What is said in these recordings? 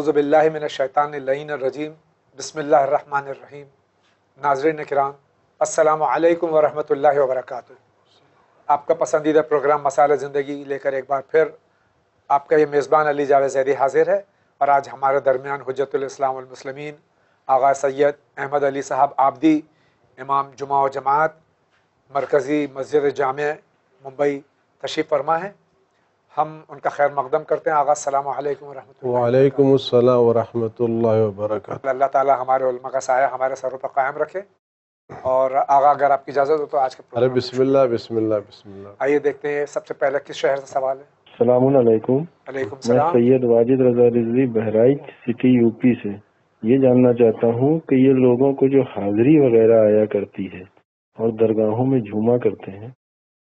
اعوذ باللہ من الشیطان اللعین الرجیم، بسم اللہ الرحمن الرحیم۔ ناظرین کرام، السلام علیکم ورحمۃ اللہ وبرکاتہ۔ آپ کا پسندیدہ پروگرام مسالہ زندگی لے کر ایک بار پھر آپ کا یہ میزبان علی جاوید زیدی حاضر ہے، اور آج ہمارے درمیان حجت الاسلام والمسلمین آغا سید احمد علی صاحب آبدی، امام جمعہ و جماعت، مرکزی مسجد جامع ممبئی تشریف فرما ہیں۔ ہم ان کا خیر مقدم کرتے ہیں۔ آغا السلام علیکم ورحمۃ اللہ وعلیکم السلام ورحمۃ اللہ وبرکاتہ۔ اللہ تعالیٰ ہمارے علماء کا سایہ ہمارے سروں پر قائم رکھے۔ اور آغا اگر آپ کی اجازت ہو تو آج کے ارے پروگرام بسم اللہ بسم اللہ بسم اللہ۔ آئیے دیکھتے ہیں سب سے پہلے کس شہر سے سوال ہے۔ السلام علیکم، علیکم میں السلام۔ Syed Wajid Raza Rizvi Bahraich city U P سے یہ جاننا چاہتا ہوں کہ یہ لوگوں کو جو حاضری وغیرہ آیا کرتی ہے اور درگاہوں میں جھوما کرتے ہیں،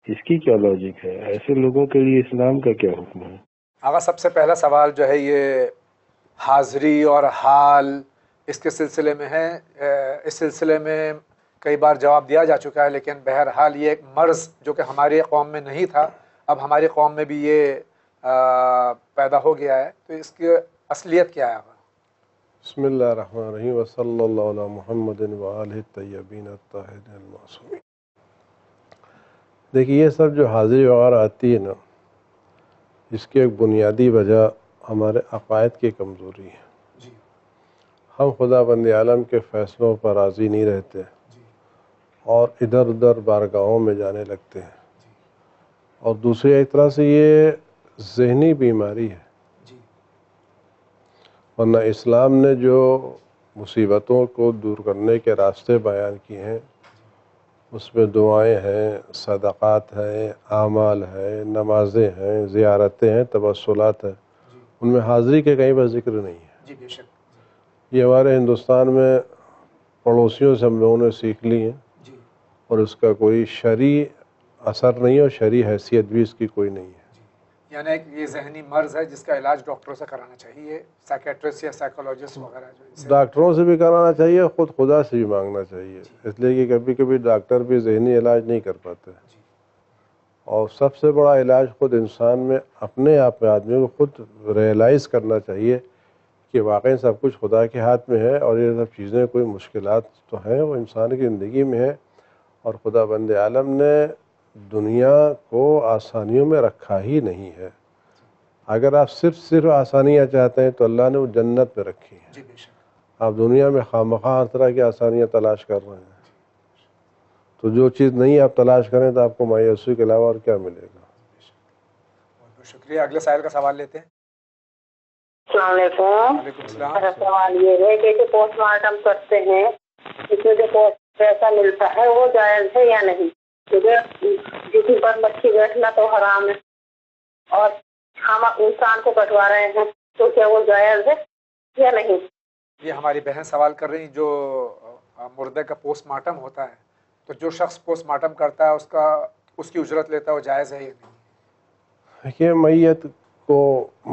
اس کی کیا لاجک ہے؟ ایسے لوگوں کے لیے اسلام کا کیا حکم ہے؟ آغا سب سے پہلا سوال جو ہے یہ حاضری اور حال اس کے سلسلے میں ہے۔ اس سلسلے میں کئی بار جواب دیا جا چکا ہے، لیکن بہرحال یہ ایک مرض جو کہ ہماری قوم میں نہیں تھا، اب ہماری قوم میں بھی یہ پیدا ہو گیا ہے، تو اس کی اصلیت کیا ہے؟ آغا بسم اللہ الرحمن الرحیم، وصلی اللہ علی محمد وآلہ الطیبین الطاہرین المعصومین۔ دیکھیے یہ سب جو حاضری وغیرہ آتی ہے نا، اس کی ایک بنیادی وجہ ہمارے عقائد کی کمزوری ہے۔ جی ہم خدا بند عالم کے فیصلوں پر راضی نہیں رہتے جی اور ادھر ادھر بارگاہوں میں جانے لگتے ہیں، جی اور دوسری ایک طرح سے یہ ذہنی بیماری ہے، جی ورنہ اسلام نے جو مصیبتوں کو دور کرنے کے راستے بیان کیے ہیں، اس میں دعائیں ہیں، صدقات ہیں، اعمال ہیں، نمازیں ہیں، زیارتیں ہیں، توسلات ہیں، جی ان میں حاضری کے کہیں بس ذکر نہیں ہے۔ جی بے شک۔ یہ ہمارے ہندوستان میں پڑوسیوں سے ہم لوگوں نے سیکھ لی ہیں، جی اور اس کا کوئی شرعی اثر نہیں ہے اور شرعی حیثیت بھی اس کی کوئی نہیں ہے۔ جی، یعنی ایک یہ ذہنی مرض ہے جس کا علاج ڈاکٹروں سے کرانا چاہیے، سائیکیٹرسٹ یا سائیکولوجسٹ وغیرہ جو اسے ڈاکٹروں سے بھی کرانا چاہیے، خود خدا سے بھی مانگنا چاہیے، اس لیے کہ کبھی کبھی ڈاکٹر بھی ذہنی علاج نہیں کر پاتے، جی اور سب سے بڑا علاج خود انسان میں اپنے آپ میں آدمی کو خود ریئلائز کرنا چاہیے کہ واقعی سب کچھ خدا کے ہاتھ میں ہے، اور یہ سب چیزیں کوئی مشکلات تو ہیں وہ انسان کی زندگی میں ہے، اور خدا بند عالم نے دنیا کو آسانیوں میں رکھا ہی نہیں ہے۔ اگر آپ صرف آسانیاں چاہتے ہیں تو اللہ نے وہ جنت میں رکھی ہیں۔ جی بے شک۔ آپ دنیا میں خواہ ہر طرح کی آسانیاں تلاش کر رہے ہیں، تو جو چیز نہیں آپ تلاش کریں تو آپ کو مایوسی کے علاوہ اور کیا ملے گا۔ بہت بہت شکریہ۔ اگلے سائل کا سوال لیتے ہیں۔ السلام علیکم۔ وعلیکم السلام۔ میرا سوال یہ ہے کہ پوسٹ مارٹم کرتے ہیں، اس میں جو پیسہ ملتا ہے وہ جائز ہے یا نہیں؟ کیونکہ جسم پر مچھی بیٹھنا تو حرام ہے، اور ہم انسان کو کٹوا رہے ہیں، تو کیا وہ جائز ہے یا نہیں؟ یہ ہماری بہن سوال کر رہی جو مردے کا پوسٹ مارٹم ہوتا ہے، تو جو شخص پوسٹ مارٹم کرتا ہے اس کی اجرت لیتا ہے، وہ جائز ہے یا نہیں؟ دیکھیے میت کو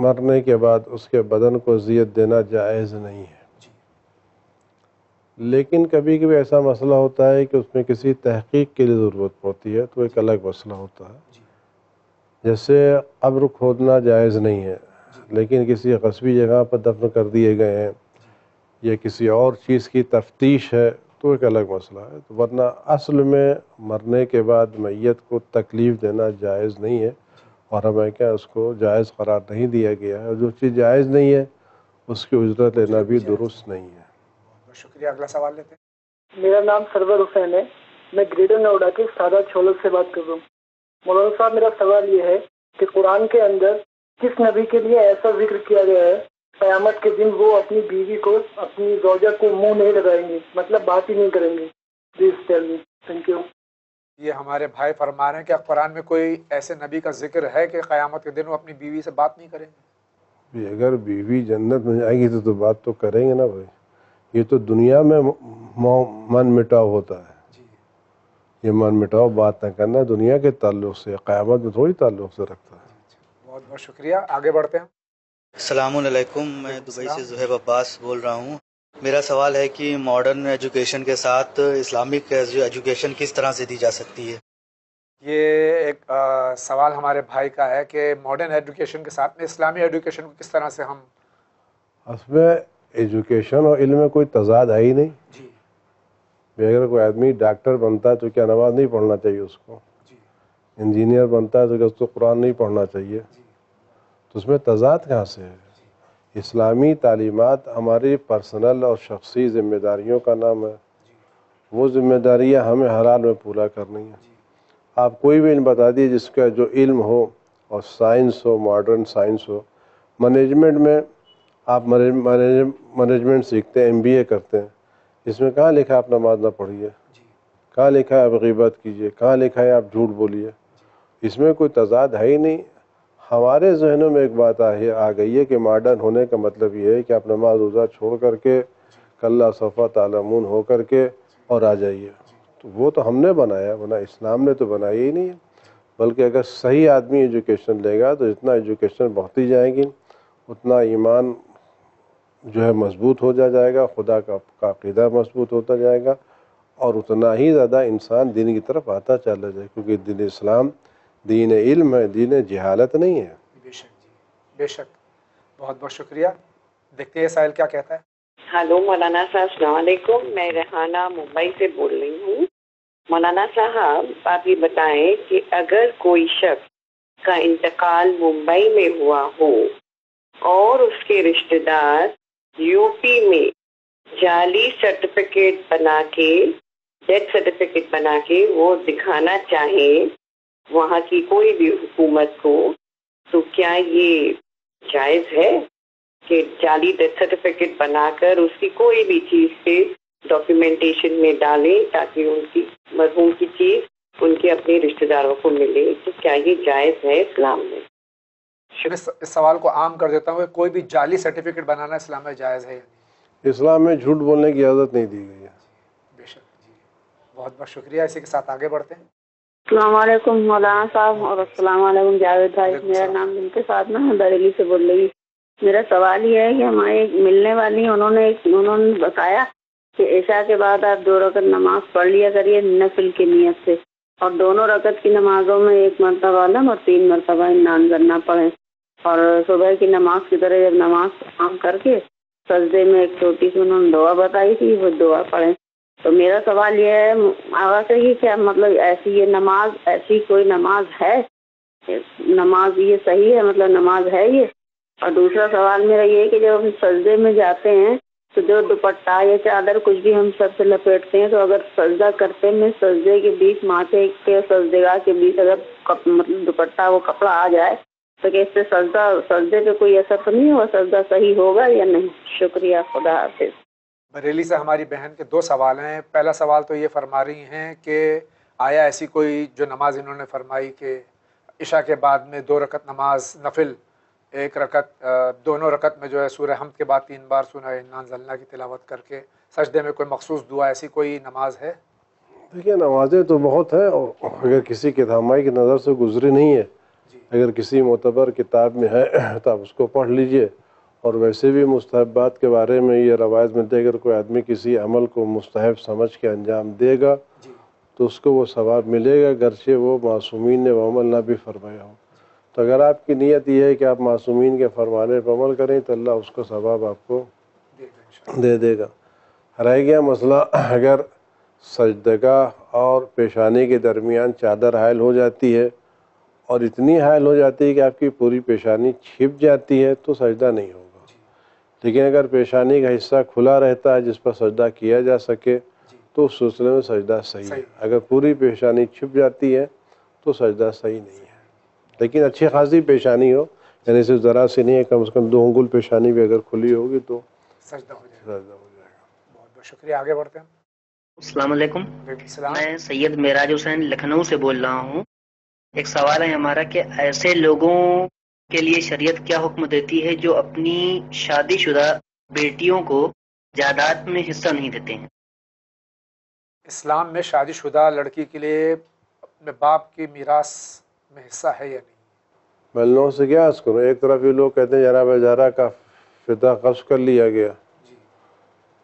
مرنے کے بعد اس کے بدن کو اذیت دینا جائز نہیں ہے، جی لیکن کبھی کبھی ایسا مسئلہ ہوتا ہے کہ اس میں کسی تحقیق کے لیے ضرورت پڑتی ہے، تو ایک الگ مسئلہ ہوتا ہے۔ جی جیسے قبر کھودنا جائز نہیں ہے، جی لیکن کسی قصبی جگہ پر دفن کر دیے گئے ہیں، یا کسی اور چیز کی تفتیش ہے، تو ایک الگ مسئلہ ہے۔ تو ورنہ اصل میں مرنے کے بعد میت کو تکلیف دینا جائز نہیں ہے، اور ہمیں کیا اس کو جائز قرار نہیں دیا گیا ہے، اور جو چیز جائز نہیں ہے اس کی اجرت لینا بھی درست نہیں ہے۔ بہت شکریہ۔ اگلا سوال لیتے ہیں۔ میرا نام سرور حسین ہے، میں گریٹر نوئیڈا کے سادہ چھولک سے بات کر رہا ہوں۔ مولانا صاحب، میرا سوال یہ ہے کہ قرآن کے اندر کس نبی کے لیے ایسا ذکر کیا گیا ہے قیامت کے دن وہ اپنی بیوی کو، اپنی زوجہ کو منہ نہیں لگائیں گے، مطلب بات ہی نہیں کریں گے؟ Please tell me. Thank you. یہ ہمارے بھائی فرما رہے ہیں کہ قرآن میں کوئی ایسے نبی کا ذکر ہے کہ قیامت کے دن وہ اپنی بیوی سے بات نہیں کریں گے؟ اگر بیوی جنت میں جائے گی تو بات تو کریں گے نا بھائی، یہ تو دنیا میں من مٹاؤ ہوتا ہے، جی یہ من مٹاؤ بات نہ کرنا دنیا کے تعلق سے، قیامت میں تھوڑی تعلق سے رکھتا ہے۔ بہت بہت شکریہ۔ آگے بڑھتے ہیں۔ السلام علیکم، میں دبئی سے زہیب عباس بول رہا ہوں۔ میرا سوال ہے کہ ماڈرن ایجوکیشن کے ساتھ اسلامک ایجوکیشن کس طرح سے دی جا سکتی ہے؟ یہ ایک سوال ہمارے بھائی کا ہے کہ ماڈرن ایجوکیشن کے ساتھ میں اسلامی ایجوکیشن کو کس طرح سے ہم اس میں ایجوکیشن اور علم میں کوئی تضاد ہے ہی نہیں. جی اگر کوئی آدمی ڈاکٹر بنتا ہے تو کیا نماز نہیں پڑھنا چاہیے اس کو؟ جی انجینئر بنتا ہے تو کیا اس کو قرآن نہیں پڑھنا چاہیے؟ تو اس میں تضاد کہاں سے ہے؟ اسلامی تعلیمات ہماری پرسنل اور شخصی ذمہ داریوں کا نام ہے. وہ ذمہ داریاں ہمیں ہر حال میں پورا کرنی ہیں. آپ کوئی بھی علم بتا دیے جس کا جو علم ہو، اور سائنس ہو، ماڈرن سائنس ہو. مینجمنٹ میں آپ مینجمنٹ سیکھتے ہیں، MBA کرتے ہیں، اس میں کہاں لکھا ہے آپ نماز نہ پڑھیے؟ کہاں لکھا ہے آپ غیبت کیجیے؟ کہاں لکھا ہے آپ جھوٹ بولیے؟ اس میں کوئی تضاد ہے ہی نہیں. ہمارے ذہنوں میں ایک بات آ گئی ہے کہ ماڈرن ہونے کا مطلب یہ ہے کہ آپ نماز روزہ چھوڑ کر کے کلا سوف تعلمون ہو کر کے اور آ جائیے. تو وہ تو ہم نے بنایا، ورنہ اسلام نے تو بنایا ہی نہیں ہے. بلکہ اگر صحیح آدمی ایجوکیشن لے گا تو جتنا ایجوکیشن بڑھتی جائے گی اتنا ایمان جو ہے مضبوط ہو جائے گا، خدا کا عقیدہ مضبوط ہوتا جائے گا، اور اتنا ہی زیادہ انسان دین کی طرف آتا چلا جائے. کیونکہ دین اسلام دین علم ہے، دین جہالت نہیں ہے. بے شک جی، بے شک. بہت بہت شکریہ. دیکھتے ہیں سائل کیا کہتا ہے. ہلو مولانا صاحب، السلام علیکم. میں ریحانہ ممبئی سے بول رہی ہوں. مولانا صاحب، آپ یہ بتائیں کہ اگر کوئی شخص کا انتقال ممبئی میں ہوا ہو اور اس کے رشتہ دار UP میں جعلی سرٹیفکیٹ بنا کے، ڈیتھ سرٹیفکیٹ بنا کے وہ دکھانا چاہیں وہاں کی کوئی بھی حکومت کو، تو کیا یہ جائز ہے کہ جعلی ڈیتھ سرٹیفکیٹ بنا کر اس کی کوئی بھی چیز پہ ڈاکیومنٹیشن میں ڈالیں تاکہ ان کی مرحوم کی چیز ان کے اپنے رشتہ داروں کو ملے؟ تو کیا یہ جائز ہے اسلام میں؟ اس سوال کو عام کر دیتا ہوں کہ کوئی بھی جعلی سرٹیفکیٹ بنانا اسلام میں جائز ہے یا نہیں؟ اسلام میں جھوٹ بولنے کی اجازت نہیں دی گئی ہے. بے شک جی. بہت بہت شکریہ. اسی کے ساتھ آگے بڑھتے ہیں. السلام علیکم مولانا صاحب، اور السلام علیکم جاوید بھائی. وعلیکم میرا السلام. نام ان کے ساتھ نا بریلی سے بول رہی. میرا سوال یہ ہے کہ ہمارے ملنے والی انہوں نے بتایا کہ عشاء کے بعد آپ 2 رکعت نماز پڑھ لیا کریے نفل کی نیت سے، اور 2 رکعت کی نمازوں میں 1 مرتبہ علم اور 3 مرتبہ انان کرنا پڑے، اور صبح کی نماز کی طرح جب نماز کام کر کے سجدے میں ایک چھوٹی سی انہوں نے دعا بتائی تھی، وہ دعا پڑھیں. تو میرا سوال یہ ہے آگا سے ہی کیا مطلب ایسی یہ نماز، ایسی کوئی نماز ہے؟ نماز یہ صحیح ہے، مطلب نماز ہے یہ؟ اور دوسرا سوال میرا یہ ہے کہ جب ہم سجدے میں جاتے ہیں تو جو دوپٹہ یا چادر کچھ بھی ہم سب سے لپیٹتے ہیں، تو اگر سجدہ کرتے میں سجدے کے بیچ ماتھے کے سجدگاہ کے بیچ اگر مطلب دوپٹہ وہ کپڑا آ جائے تو کہ اس سے سجدے پہ کوئی اثر تو نہیں ہوگا؟ سجدہ صحیح ہوگا یا نہیں؟ شکریہ. خدا حافظ. بریلی سے ہماری بہن کے 2 سوال ہیں. پہلا سوال تو یہ فرما رہی ہیں کہ آیا ایسی کوئی جو نماز انہوں نے فرمائی کہ عشاء کے بعد میں 2 رکعت نماز نفل، 1 رکعت دونوں رکعت میں جو ہے سورہ حمد کے بعد 3 بار سورہ انا انزلنا کی تلاوت کر کے سجدے میں کوئی مخصوص دعا، ایسی کوئی نماز ہے؟ دیکھیے نمازیں تو بہت ہیں، اور اگر کسی کتابائی کی نظر سے گزری نہیں ہے، اگر کسی معتبر کتاب میں ہے تو آپ اس کو پڑھ لیجئے. اور ویسے بھی مستحبات کے بارے میں یہ روایت ملتے ہے، اگر کوئی آدمی کسی عمل کو مستحب سمجھ کے انجام دے گا تو اس کو وہ ثواب ملے گا، گرچہ وہ معصومین نے وہ عمل نہ بھی فرمایا ہو. تو اگر آپ کی نیت یہ ہے کہ آپ معصومین کے فرمانے پر عمل کریں تو اللہ اس کو ثواب آپ کو دے دے گا. رہ گیا مسئلہ اگر سجدگاہ اور پیشانی کے درمیان چادر حائل ہو جاتی ہے اور اتنی حائل ہو جاتی ہے کہ آپ کی پوری پیشانی چھپ جاتی ہے تو سجدہ نہیں ہوگا. لیکن اگر پیشانی کا حصہ کھلا رہتا ہے جس پر سجدہ کیا جا سکے تو اس سلسلے میں سجدہ صحیح ہے. اگر پوری پیشانی چھپ جاتی ہے تو سجدہ صحیح نہیں ہے. لیکن اچھی خاصی پیشانی ہو، یعنی صرف ذرا سی نہیں ہے، کم از کم 2 انگل پیشانی بھی اگر کھلی ہوگی تو سجدہ ہو جائے گا. بہت بہت شکریہ. آگے بڑھتے ہیں. السلام علیکم. السلام. میں سید معراج حسین لکھنؤ سے بول رہا ہوں. ایک سوال ہے ہمارا کہ ایسے لوگوں کے لیے شریعت کیا حکم دیتی ہے جو اپنی شادی شدہ بیٹیوں کو جائیداد میں حصہ نہیں دیتے ہیں؟ اسلام میں شادی شدہ لڑکی کے لیے اپنے باپ کی میراث میں حصہ ہے یا نہیں؟ میں لوگوں سے کیا عرض کروں، ایک طرف یہ لوگ کہتے ہیں جناب ہزارہ کا فدا قبض کر لیا گیا،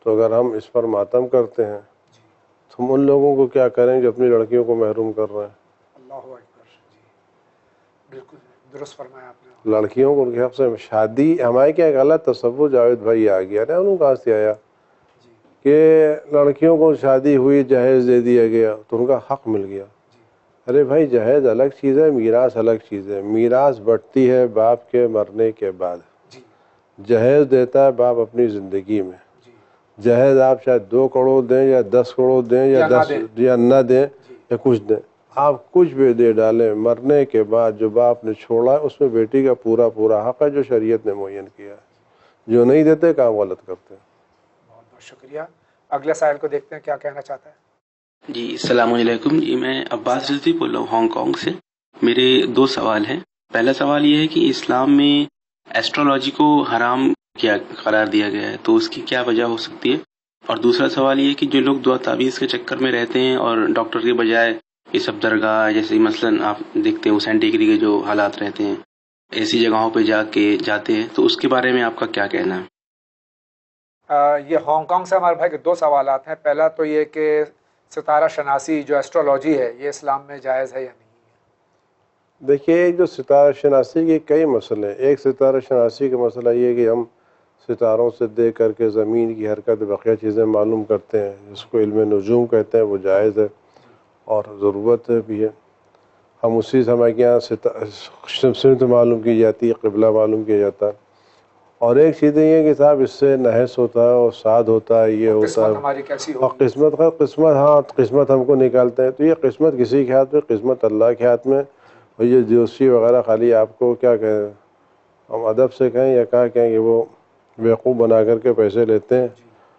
تو اگر ہم اس پر ماتم کرتے ہیں تو ہم ان لوگوں کو کیا کریں جو اپنی لڑکیوں کو محروم کر رہے ہیں؟ اللہ اکبر. بالکل درست فرمایا آپ نے. لڑکیوں کو ان کے حق سے شادی ہمارے کیا غلط تصور جاوید بھائی آ گیا نا، انہوں کہاں سے آیا کہ لڑکیوں کو شادی ہوئی جہیز دے دیا گیا تو ان کا حق مل گیا. ارے بھائی جہیز الگ چیز ہے، میراث الگ چیز ہے. میراث بٹتی ہے باپ کے مرنے کے بعد، جہیز دیتا ہے باپ اپنی زندگی میں. جہیز آپ چاہے 2 کروڑ دیں یا 10 کروڑ دیں یا 10 یا نہ دیں یا کچھ دیں، آپ کچھ بھی دے ڈالیں، مرنے کے بعد جو باپ نے چھوڑا ہے اس میں بیٹی کا پورا پورا حق ہے جو شریعت نے معین کیا ہے. جو نہیں دیتے کام غلط کرتے ہیں. بہت بہت شکریہ. اگلے سائل کو دیکھتے ہیں کیا کہنا چاہتا ہے. جی السلام علیکم. جی میں عباس رضوی بول رہا ہوں ہانگ کانگ سے. میرے 2 سوال ہیں. پہلا سوال یہ ہے کہ اسلام میں ایسٹرولوجی کو حرام کیا قرار دیا گیا ہے، تو اس کی کیا وجہ ہو سکتی ہے؟ اور دوسرا سوال یہ ہے کہ جو لوگ دعا تعویذ کے چکر میں رہتے ہیں اور ڈاکٹر کے بجائے یہ سب درگاہ جیسے مثلاً آپ دیکھتے ہیں حسین ٹیکری کے جو حالات رہتے ہیں، ایسی جگہوں پہ جاتے ہیں، تو اس کے بارے میں آپ کا کیا کہنا ہے؟ یہ ہانگ کانگ سے ہمارے بھائی کے 2 سوالات ہیں. پہلا تو یہ کہ ستارہ شناسی جو ایسٹرولوجی ہے یہ اسلام میں جائز ہے یا نہیں ہے؟ دیکھیے جو ستارہ شناسی کے کئی مسئلے ہیں. ایک ستارہ شناسی کا مسئلہ یہ ہے کہ ہم ستاروں سے دیکھ کر کے زمین کی حرکت بقیہ چیزیں معلوم کرتے ہیں، جس کو علم نجوم کہتے ہیں، وہ جائز ہے اور ضرورت بھی ہے. ہم اسی سے ہمارے یہاں سمت معلوم کی جاتی ہے، قبلہ معلوم کیا جاتا ہے. اور ایک چیز یہ ہے کہ صاحب اس سے نحس ہوتا ہے اور سعد ہوتا ہے، یہ ہوتا ہے. ہماری کیسی اور قسمت ہم کو نکالتے ہیں. تو یہ قسمت کسی کے ہاتھ میں، قسمت اللہ کے ہاتھ میں. اور یہ جوشی وغیرہ خالی آپ کو کیا کہیں، ہم ادب سے کہیں یا کیا کہیں کہ وہ بیوقوف بنا کر کے پیسے لیتے ہیں.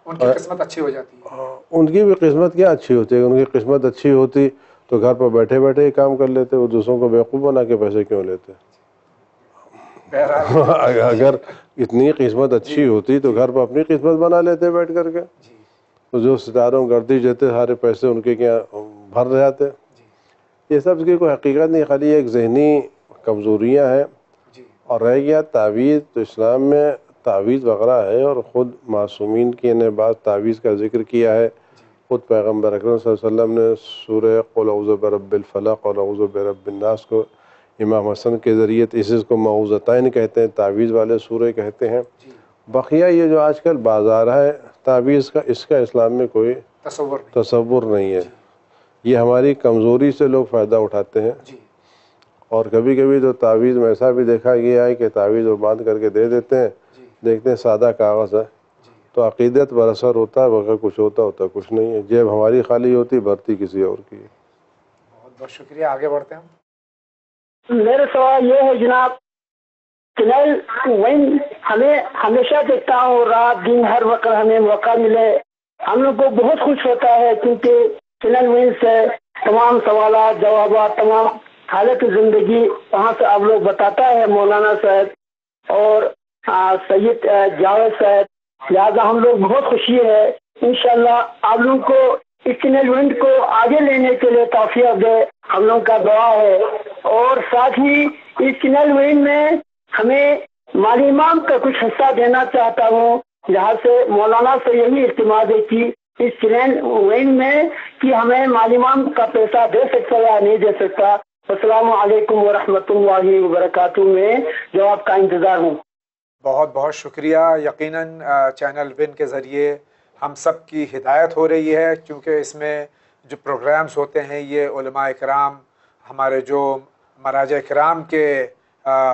ان کی قسمت اچھی ہو جاتی ہے. ان کی بھی قسمت کیا اچھی ہوتی ہے. ان کی قسمت اچھی ہوتی تو گھر پر بیٹھے بیٹھے ہی کام کر لیتے. وہ دوسروں کو بیوقوف بنا کے پیسے کیوں لیتے؟ اگر اتنی قسمت اچھی ہوتی تو گھر پر اپنی قسمت بنا لیتے بیٹھ کر کے. تو جو ستاروں گردش دیتے سارے پیسے ان کے کیا بھر جاتے. یہ سب کی کوئی حقیقت نہیں، خالی ایک ذہنی کمزوریاں ہیں. اور رہ گیا تعویذ، تو اسلام میں تعویذ وغیرہ ہے اور خود معصومین کی نے بعض تعویذ کا ذکر کیا ہے. خود پیغمبر اکرم صلی اللہ علیہ وسلم نے سورہ قل اعوذ برب الفلق اور اعوذ برب الناس کو امام حسن کے ذریعے اس کو معوذتین کہتے ہیں، تعویذ والے سورے کہتے ہیں. بقیہ یہ جو آج کل بازار ہے تعویذ کا، اس کا اسلام میں کوئی تصور نہیں ہے. یہ ہماری کمزوری سے لوگ فائدہ اٹھاتے ہیں. اور کبھی کبھی تو تعویذ میں ایسا بھی دیکھا گیا ہے کہ تعویذ وہ باندھ کر کے دے دیتے ہیں، دیکھتے ہیں سادہ کاغذ ہے. تو عقیدت پر اثر ہوتا ہے، بغیر کچھ ہوتا کچھ نہیں ہے. جیب ہماری خالی ہوتی، بھرتی کسی اور کی. بہت بہت شکریہ. آگے بڑھتے ہیں. میرا سوال یہ ہے جناب، چینل وین ہمیں ہمیشہ دیکھتا ہوں، رات دن ہر وقت ہمیں موقع ملے ہم لوگ کو بہت خوش ہوتا ہے، کیونکہ چینل وین سے تمام سوالات جوابات، تمام حالت زندگی وہاں سے آپ لوگ بتاتا ہے مولانا صاحب اور سید جاوید صاحب. لہٰذا ہم لوگ بہت خوشی ہے. انشاءاللہ آپ لوگوں کو اس چینل وینڈ کو آگے لینے کے لیے توفیق دے، ہم لوگوں کا دعا ہے. اور ساتھ ہی اس چینل وینڈ میں ہمیں مالی امام کا کچھ حصہ دینا چاہتا ہوں، جہاں سے مولانا سے یہی اعتماد ہے کہ اس چینل وینڈ میں کہ ہمیں مالی امام کا پیسہ دے سکتا یا نہیں دے سکتا. السلام علیکم ورحمۃ اللہ وبرکاتہ. میں جواب کا انتظار ہوں. بہت بہت شکریہ. یقیناً چینل ون کے ذریعے ہم سب کی ہدایت ہو رہی ہے، کیونکہ اس میں جو پروگرامز ہوتے ہیں یہ علماء اکرام، ہمارے جو مراجع اکرام کے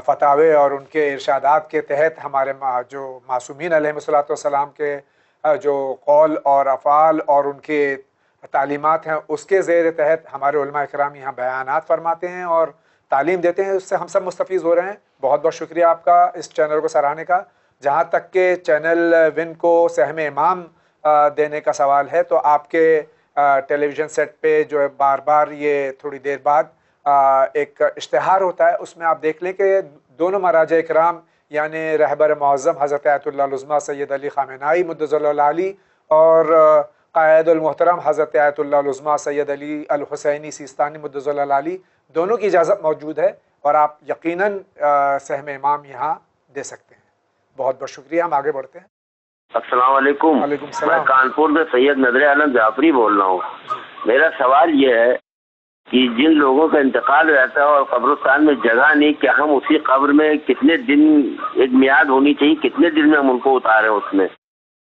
فتاوے اور ان کے ارشادات کے تحت ہمارے جو معصومین علیہ الصلوۃ والسلام کے جو قول اور افعال اور ان کے تعلیمات ہیں اس کے زیر تحت ہمارے علماء اکرام یہاں بیانات فرماتے ہیں اور تعلیم دیتے ہیں. اس سے ہم سب مستفیض ہو رہے ہیں. بہت بہت شکریہ آپ کا اس چینل کو سراہنے کا. جہاں تک کہ چینل ون کو سہم امام دینے کا سوال ہے، تو آپ کے ٹیلی ویژن سیٹ پہ جو ہے بار بار یہ تھوڑی دیر بعد ایک اشتہار ہوتا ہے، اس میں آپ دیکھ لیں کہ دونوں مراجع اکرام یعنی رہبر معظم حضرت آیت اللہ العظمیٰ سید علی خامنہئی مدظ اللہ العلی اور قائد المحترم حضرت آیت اللہ العظمیٰ سید علی الحسینی سیستانی مدظ اللہ العلی، دونوں کی اجازت موجود ہے اور آپ یقیناً سہم امام یہاں دے سکتے ہیں. بہت بہت شکریہ. ہم آگے بڑھتے ہیں. السلام علیکم. وعلیکم السلام. میں کانپور سے سید نظر عالم جعفری بول رہا ہوں. میرا سوال یہ ہے کہ جن لوگوں کا انتقال رہتا ہے اور قبرستان میں جگہ نہیں، کہ ہم اسی قبر میں کتنے دن، ایک میعاد ہونی چاہیے، کتنے دن میں ہم ان کو اتاریں اس میں،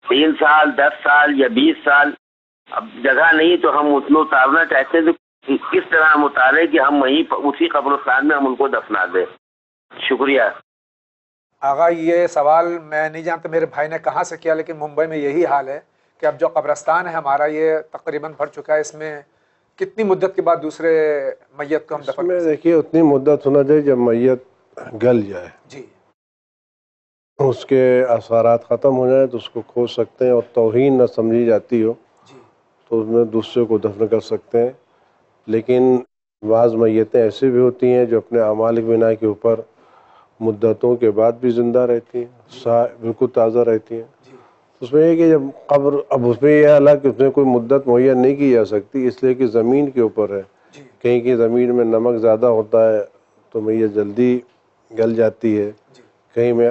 3 سال 10 سال یا 20 سال؟ اب جگہ نہیں تو ہم اس میں اتارنا چاہتے ہیں، تو کس طرح ہم اتاریں کہ ہم وہیں اسی قبرستان میں ہم ان کو دفنا دیں؟ شکریہ آغا، یہ سوال میں نہیں جانتا میرے بھائی نے کہاں سے کیا، لیکن ممبئی میں یہی حال ہے کہ اب جو قبرستان ہے ہمارا یہ تقریباً بھر چکا ہے، اس میں کتنی مدت کے بعد دوسرے میت کو ہم دفن میں دیکھیے اتنی مدت ہونا چاہیے جب میت گل جائے، جی اس کے اثرات ختم ہو جائیں تو اس کو کھود سکتے ہیں، اور توہین نہ سمجھی جاتی ہو جی تو اس میں دوسرے کو دفن کر سکتے ہیں۔ لیکن بعض میتیں ایسی بھی ہوتی ہیں جو اپنے اعمال بنا کے اوپر مدتوں کے بعد بھی زندہ رہتی ہیں، بالکل تازہ رہتی ہیں۔ اس میں یہ کہ جب قبر، اب اس میں یہ حالات کہ اس میں کوئی مدت مہیا نہیں کی جا سکتی، اس لیے کہ زمین کے اوپر ہے، کہیں کی زمین میں نمک زیادہ ہوتا ہے تو میت جلدی گل جاتی ہے، کہیں میں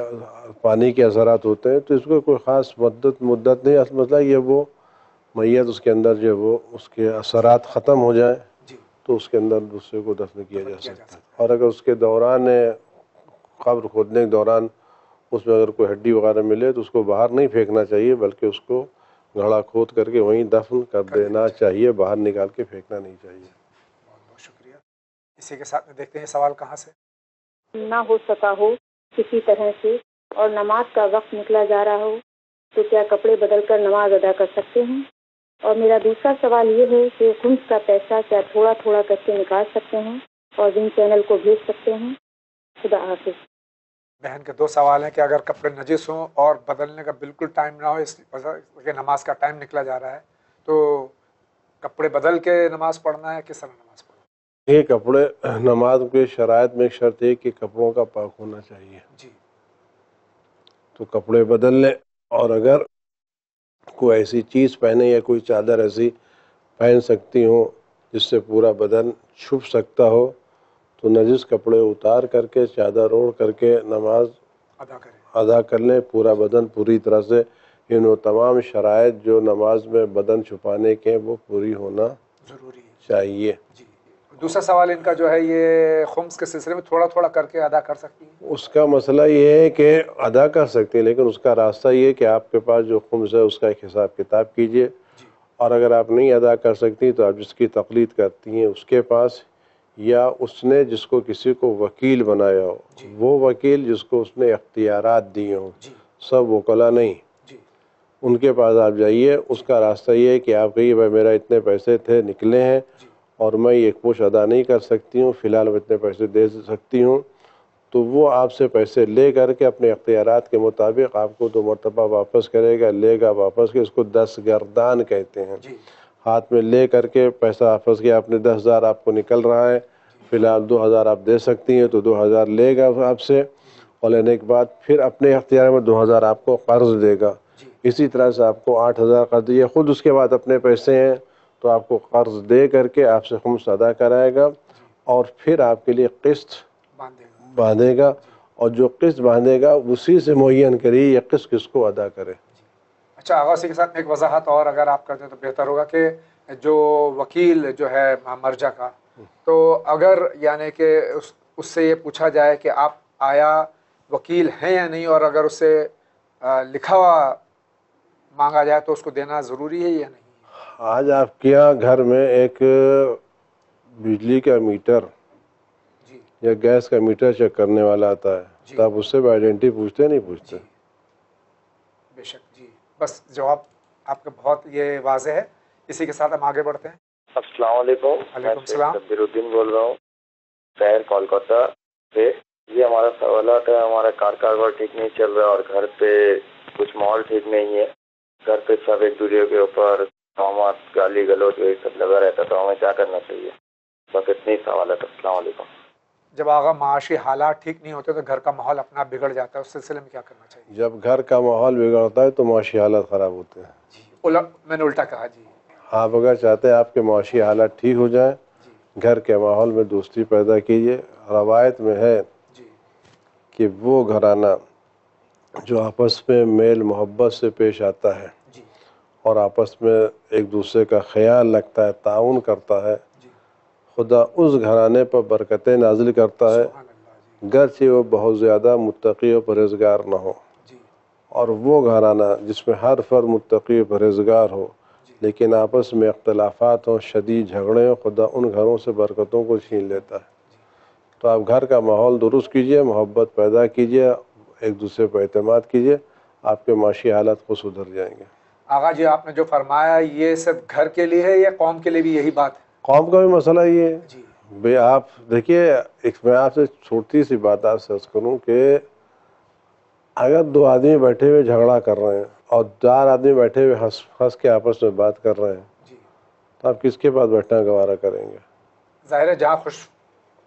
پانی کے اثرات ہوتے ہیں، تو اس کو کوئی خاص مدت نہیں۔ اصل مسئلہ یہ وہ میت اس کے اندر جو وہ اس کے اثرات ختم ہو جائیں تو اس کے اندر دوسرے کو دفن کیا جا سکتا ہے۔ اور اگر اس کے دوران قبر کھودنے کے دوران اس میں اگر کوئی ہڈی وغیرہ ملے تو اس کو باہر نہیں پھینکنا چاہیے، بلکہ اس کو گھڑا کھود کر کے وہیں دفن کر دینا چاہیے، باہر نکال کے پھینکنا نہیں چاہیے۔ بہت بہت شکریہ۔ اسی کے ساتھ میں دیکھتے ہیں سوال کہاں سے۔ نہ ہو سکا ہو کسی طرح سے اور نماز کا وقت نکلا جا رہا ہو تو کیا کپڑے بدل کر نماز ادا کر سکتے ہیں؟ اور میرا دوسرا سوال یہ ہے کہ خمس کا پیسہ کیا تھوڑا تھوڑا کر کے نکال سکتے ہیں اور ون چینل کو بھیج سکتے ہیں؟ خدا حافظ۔ بہن کے 2 سوال ہیں کہ اگر کپڑے نجس ہوں اور بدلنے کا بالکل ٹائم نہ ہو، اس کہ نماز کا ٹائم نکلا جا رہا ہے، تو کپڑے بدل کے نماز پڑھنا ہے، کس طرح نماز پڑھنا ہے؟ یہ کپڑے، نماز کے شرائط میں ایک شرط ہے کہ کپڑوں کا پاک ہونا چاہیے، جی تو کپڑے بدل لیں۔ اور اگر کوئی ایسی چیز پہنے یا کوئی چادر ایسی پہن سکتی ہوں جس سے پورا بدن چھپ سکتا ہو تو نجس کپڑے اتار کر کے چادر اوڑھ کر کے نماز ادا کر لیں، پورا بدن پوری طرح سے۔ ان تمام شرائط جو نماز میں بدن چھپانے کے وہ پوری ہونا ضروری چاہیے۔ جی۔ دوسرا سوال ان کا جو ہے یہ خمس کے سلسلے میں تھوڑا تھوڑا کر کے ادا کر سکتی ہیں؟ اس کا مسئلہ یہ ہے کہ ادا کر سکتے ہیں، لیکن اس کا راستہ یہ ہے کہ آپ کے پاس جو خمس ہے اس کا ایک حساب کتاب کیجئے، اور اگر آپ نہیں ادا کر سکتی تو آپ جس کی تقلید کرتی ہیں اس کے پاس، یا اس نے جس کو کسی کو وکیل بنایا ہو، وہ وکیل جس کو اس نے اختیارات دیے ہوں، سب وکلا نہیں، ان کے پاس آپ جائیے۔ اس کا راستہ یہ ہے کہ آپ کہیے بھائی میرا اتنے پیسے تھے نکلے ہیں اور میں ایک پوش ادا نہیں کر سکتی ہوں، فی الحال میں اتنے پیسے دے سکتی ہوں، تو وہ آپ سے پیسے لے کر کے اپنے اختیارات کے مطابق آپ کو 2 مرتبہ واپس کرے گا، لے گا واپس کے، اس کو 10 گردان کہتے ہیں۔ ہاتھ میں لے کر کے پیسہ واپس کیا، آپ نے 10,000 آپ کو نکل رہا ہے، فی الحال 2,000 آپ دے سکتی ہیں، تو 2,000 لے گا آپ سے، اور لینے کے بعد پھر اپنے اختیار میں 2,000 آپ کو قرض دے گا۔ اسی طرح سے آپ کو 8,000 قرض دیے، خود اس کے بعد اپنے پیسے ہیں تو آپ کو قرض دے کر کے آپ سے خمس ادا کرائے گا، اور پھر آپ کے لیے قسط باندھے گا، اور جو قسط باندھے گا اسی سے معین کریے یہ قسط کس کو ادا کرے۔ اچھا آغا، اسی کے ساتھ ایک وضاحت اور اگر آپ کر دیں تو بہتر ہوگا کہ جو وکیل جو ہے مرجع کا، تو اگر یعنی کہ اس سے یہ پوچھا جائے کہ آپ آیا وکیل ہیں یا نہیں، اور اگر اس سے لکھا ہوا مانگا جائے تو اس کو دینا ضروری ہے یا نہیں؟ آج آپ کے یہاں گھر میں ایک بجلی کا میٹر یا گیس کا میٹر چیک کرنے والا آتا ہے، تو آپ اس سے آئیڈینٹی پوچھتے نہیں پوچھتے؟ بے شک جی، بس جواب آپ کا بہت یہ واضح ہے۔ اسی کے ساتھ ہم آگے بڑھتے ہیں۔ السلام علیکم، وعلیکم السلام، شبیر الدین بول رہا ہوں، شہر کولکاتہ سے۔ یہ ہمارا سوالات ہے، ہمارا کاروبار ٹھیک نہیں چل رہا اور گھر پہ کچھ ماحول ٹھیک نہیں ہے، گھر پہ سب ایک دوسرے کے اوپر تہمات، گالی گلوچ یہ سب لگا رہتا، تو ہمیں کیا کرنا چاہیے؟ بس اتنے سوالات۔ السلام علیکم۔ جب آغا معاشی حالات ٹھیک نہیں ہوتے تو گھر کا ماحول اپنا آپ بگڑ جاتا ہے، اس سلسلے میں کیا کرنا چاہیے؟ جب گھر کا ماحول بگڑتا ہے تو معاشی حالات خراب ہوتے ہیں۔ میں نے الٹا کہا جی۔ آپ اگر چاہتے ہیں آپ کے معاشی حالات ٹھیک ہو جائیں، گھر کے ماحول میں دوستی پیدا کیجیے۔ روایت میں ہے کہ وہ گھرانہ جو آپس میں میل محبت سے پیش آتا ہے اور آپس میں ایک دوسرے کا خیال رکھتا ہے، تعاون کرتا ہے، خدا اس گھرانے پر برکتیں نازل کرتا ہے گرچہ وہ بہت زیادہ متقی و پرہیزگار نہ ہو. اور وہ گھرانہ جس میں ہر فرد متقی و پرہیزگار ہو لیکن آپس میں اختلافات ہوں، شدید جھگڑے ہوں، خدا ان گھروں سے برکتوں کو چھین لیتا ہے. تو آپ گھر کا ماحول درست کیجئے، محبت پیدا کیجئے، ایک دوسرے پر اعتماد کیجئے، آپ کے معاشی حالات کو سدھر جائیں گے. آغا جی آپ نے جو فرمایا یہ صرف گھر کے لیے ہے یا قوم کے لیے بھی یہی بات ہے؟ قوم کا بھی مسئلہ یہ ہے بھئی. آپ دیکھیے، میں آپ سے چھوٹی سی بات آپ سے عرض کروں کہ اگر 2 آدمی بیٹھے ہوئے جھگڑا کر رہے ہیں اور 4 آدمی بیٹھے ہوئے ہنس کے آپس میں بات کر رہے ہیں تو آپ کس کے پاس بیٹھنا گوارا کریں گے؟ ظاہر ہے جہاں خوش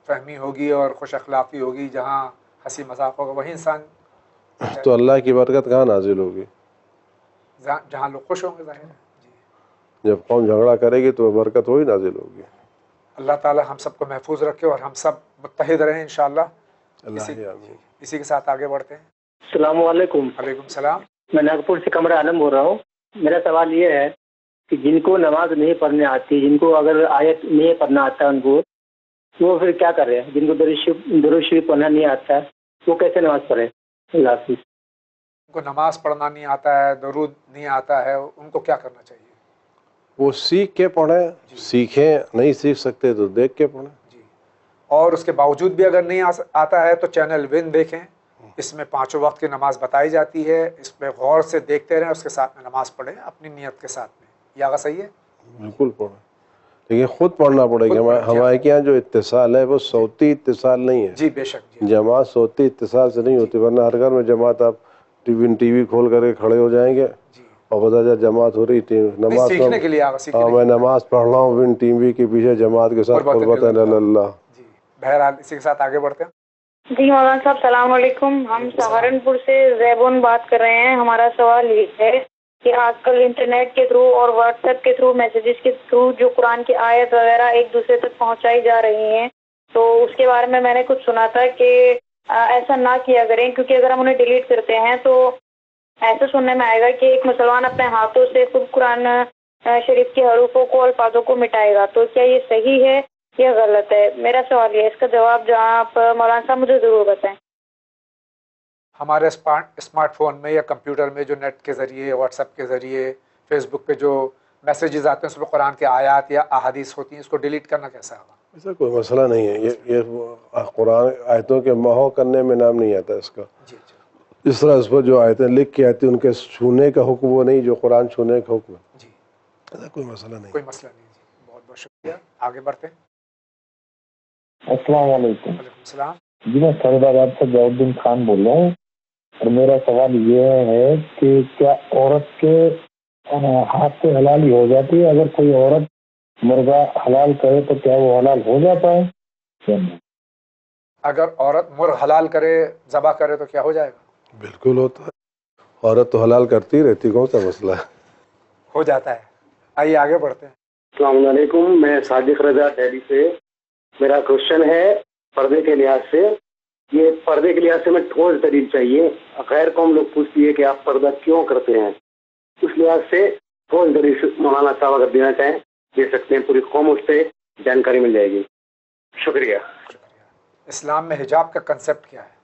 فہمی ہوگی اور خوش اخلاقی ہوگی، جہاں ہنسی مذاق ہوگا، وہیں انسان تو اللہ کی برکت کہاں نازل ہوگی؟ جہاں لوگ خوش ہوں گے. ظاہر ہے جب قوم جھگڑا کرے گی تو برکت وہی نازل ہوگی. اللہ تعالی ہم سب کو محفوظ رکھے اور ہم سب متحد رہیں انشاءاللہ. اسی کے ساتھ آگے بڑھتے ہیں. السلام علیکم. وعلیکم السلام. میں ناگپور سے قمر عالم بول رہا ہوں. میرا سوال یہ ہے کہ جن کو نماز نہیں پڑھنے آتی، جن کو اگر آیت نہیں پڑھنا آتا ہے ان کو، وہ پھر کیا کر رہے ہیں؟ جن کو درود شریف پڑھنا نہیں آتا ہے وہ کیسے نماز پڑھے؟ اللہ حافظ. ان کو نماز پڑھنا نہیں آتا ہے، درود نہیں آتا ہے، ان کو کیا کرنا چاہیے؟ وہ سیکھ کے پڑھیں. سیکھیں، نہیں سیکھ سکتے تو دیکھ کے پڑھیں. اور اس کے باوجود بھی اگر نہیں آتا ہے تو چینل ون دیکھیں، اس میں 5 وقت کی نماز بتائی جاتی ہے، اس پہ غور سے دیکھتے رہیں، اس کے ساتھ میں نماز پڑھیں اپنی نیت کے ساتھ میں. یہ آگا صحیح ہے؟ بالکل پڑھیں، لیکن خود پڑھنا پڑے گا. ہمارے کے یہاں جو اتصال ہے وہ صوتی اتصال نہیں ہے. جی بے شک. جماعت صوتی اتصال سے نہیں ہوتی، ورنہ ہر گھر میں جماعت آپ ٹی وی کھول کر کے کھڑے ہو جائیں گے اور بتا جائے جماعت ہو رہی تھی. نماز سیکھنے کے لیے ہاں میں نماز پڑھ رہا ہوں ٹی وی کے پیچھے جماعت کے ساتھ قربت اللہ. بہرحال اسی کے ساتھ آگے بڑھتے ہیں. جی مولانا صاحب السلام علیکم. ہم سہارنپور سے زیبون بات کر رہے ہیں. ہمارا سوال یہ ہے کہ آج کل انٹرنیٹ کے تھرو اور واٹس ایپ کے تھرو، میسیجز کے تھرو جو قرآن کی آیت وغیرہ ایک دوسرے تک پہنچائی جا رہی ہیں، تو اس کے بارے میں نے کچھ سنا تھا کہ ایسا نہ کیا کریں، کیونکہ اگر ہم انہیں ڈیلیٹ کرتے ہیں تو ایسا سننے میں آئے گا کہ ایک مسلمان اپنے ہاتھوں سے خود قرآن شریف کے حروفوں کو، الفاظوں کو مٹائے گا. تو کیا یہ صحیح ہے یا غلط ہے؟ میرا سوال یہ ہے، اس کا جواب جہاں آپ مولانا صاحب مجھے ضرور بتائیں. ہمارے اسمارٹ فون میں یا کمپیوٹر میں جو نیٹ کے ذریعے، واٹس ایپ کے ذریعے، فیس بک پہ جو میسیجز آتے ہیں اس میں قرآن کے آیات یا احادیث ہوتی ہیں، اس کو ڈیلیٹ کرنا کیسا ہوگا؟ ایسا کوئی مسئلہ نہیں ہے. یہ قرآن آیتوں کے محو کرنے میں نام نہیں آتا اس کا. اس طرح اس پر جو آیتیں لکھ کے آتی ہیں ان کے چھونے کا حکم وہ نہیں جو قرآن چھونے کا حکم ہے. ایسا کوئی مسئلہ نہیں. کوئی مسئلہ نہیں. بہت بہت شکریہ. آگے بڑھتے ہیں. السلام علیکم. وعلیکم السلام. جی میں فرید آباد سے ضیاء الدین خان بول رہا ہوں، اور میرا سوال یہ ہے کہ کیا عورت کے ہاتھ سے حلال ہی ہو جاتی ہے؟ اگر کوئی عورت مرغا حلال کرے تو کیا وہ حلال ہو جاتا ہے؟ اگر عورت مرغ حلال کرے، ذبح کرے تو کیا ہو جائے گا؟ بالکل ہوتا ہے. عورت تو حلال کرتی رہتی، کون سا مسئلہ ہے؟ ہو جاتا ہے. آئیے آگے بڑھتے ہیں. السلام علیکم. میں صادق رضا دہلی سے. میرا کوشچن ہے پردے کے لحاظ سے. یہ پردے کے لحاظ سے میں ٹھوس دلیل چاہیے. غیر قوم لوگ پوچھتی ہے کہ آپ پردہ کیوں کرتے ہیں، اس لحاظ سے ٹھوس دلیل مولانا صاحب اگر دینا چاہیں دے سکتے ہیں. پوری قوم اس سے جانکاری مل جائے گی. شکریہ. اسلام میں حجاب کا کنسیپٹ کیا ہے؟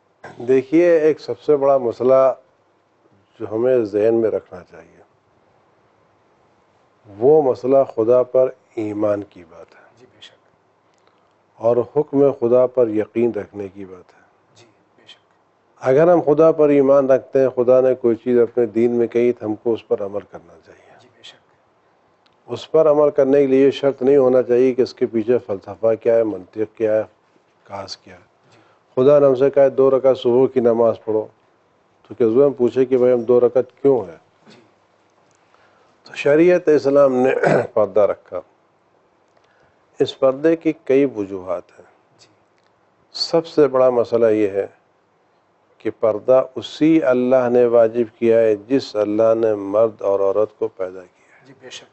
دیکھیے، ایک سب سے بڑا مسئلہ جو ہمیں ذہن میں رکھنا چاہیے وہ مسئلہ خدا پر ایمان کی بات ہے. جی بے شک. اور حکم خدا پر یقین رکھنے کی بات ہے. جی بے شک. اگر ہم خدا پر ایمان رکھتے ہیں، خدا نے کوئی چیز اپنے دین میں کہی تو ہم کو اس پر عمل کرنا چاہیے. جی بے شک. اس پر عمل کرنے کے لیے شرط نہیں ہونا چاہیے کہ اس کے پیچھے فلسفہ کیا ہے، منطق کیا ہے، قیاس کیا ہے. خدا نے ہم سے کہا 2 رکعت صبح کی نماز پڑھو، تو کہ ہم پوچھے کہ بھائی ہم 2 رکعت کیوں ہے؟ تو شریعت اسلام نے پردہ رکھا. اس پردے کی کئی وجوہات ہیں. سب سے بڑا مسئلہ یہ ہے کہ پردہ اسی اللہ نے واجب کیا ہے جس اللہ نے مرد اور عورت کو پیدا کیا ہے. جی بے شک.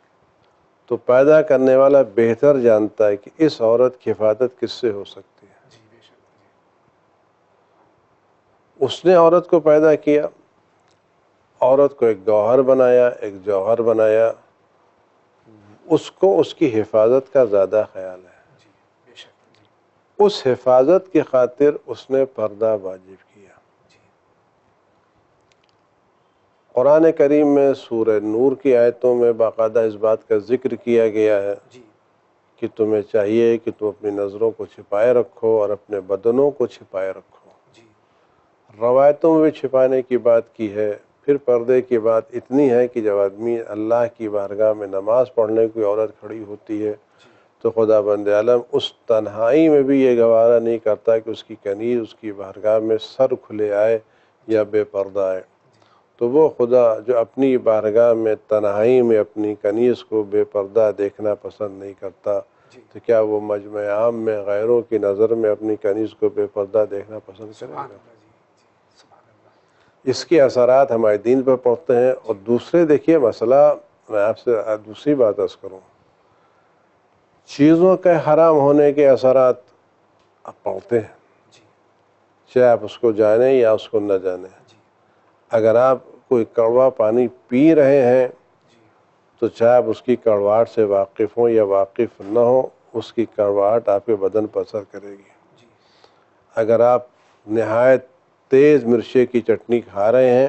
تو پیدا کرنے والا بہتر جانتا ہے کہ اس عورت کی حفاظت کس سے ہو سکتی ہے. جی بے شک. اس نے عورت کو پیدا کیا، عورت کو ایک گوہر بنایا، ایک جوہر بنایا، اس کو اس کی حفاظت کا زیادہ خیال ہے. اس حفاظت کی خاطر اس نے پردہ واجب کیا۔ قرآن کریم میں سورہ نور کی آیتوں میں باقاعدہ اس بات کا ذکر کیا گیا ہے کہ تمہیں چاہیے کہ تم اپنی نظروں کو چھپائے رکھو اور اپنے بدنوں کو چھپائے رکھو۔ روایتوں میں بھی چھپانے کی بات کی ہے۔ پھر پردے کی بات اتنی ہے کہ جب آدمی اللہ کی بارگاہ میں نماز پڑھنے کوئی عورت کھڑی ہوتی ہے تو خدا بند عالم اس تنہائی میں بھی یہ گوارا نہیں کرتا کہ اس کی کنیز اس کی بارگاہ میں سر کھلے آئے یا بے پردہ آئے۔ تو وہ خدا جو اپنی بارگاہ میں تنہائی میں اپنی کنیز کو بے پردہ دیکھنا پسند نہیں کرتا تو کیا وہ مجمع عام میں غیروں کی نظر میں اپنی کنیز کو بے پردہ دیکھنا پسند کرے گا؟ اس کے اثرات ہمارے دین پر پڑتے ہیں۔ اور دوسرے دیکھیے مسئلہ، میں آپ سے دوسری بات عرض کروں، چیزوں کے حرام ہونے کے اثرات اب پڑتے ہیں، چاہے آپ اس کو جانیں یا اس کو نہ جانیں۔ اگر آپ کوئی کڑوا پانی پی رہے ہیں تو چاہے آپ اس کی کڑواہٹ سے واقف ہوں یا واقف نہ ہوں، اس کی کڑواہٹ آپ کے بدن پر اثر کرے گی۔ اگر آپ نہایت تیز مرچے کی چٹنی کھا رہے ہیں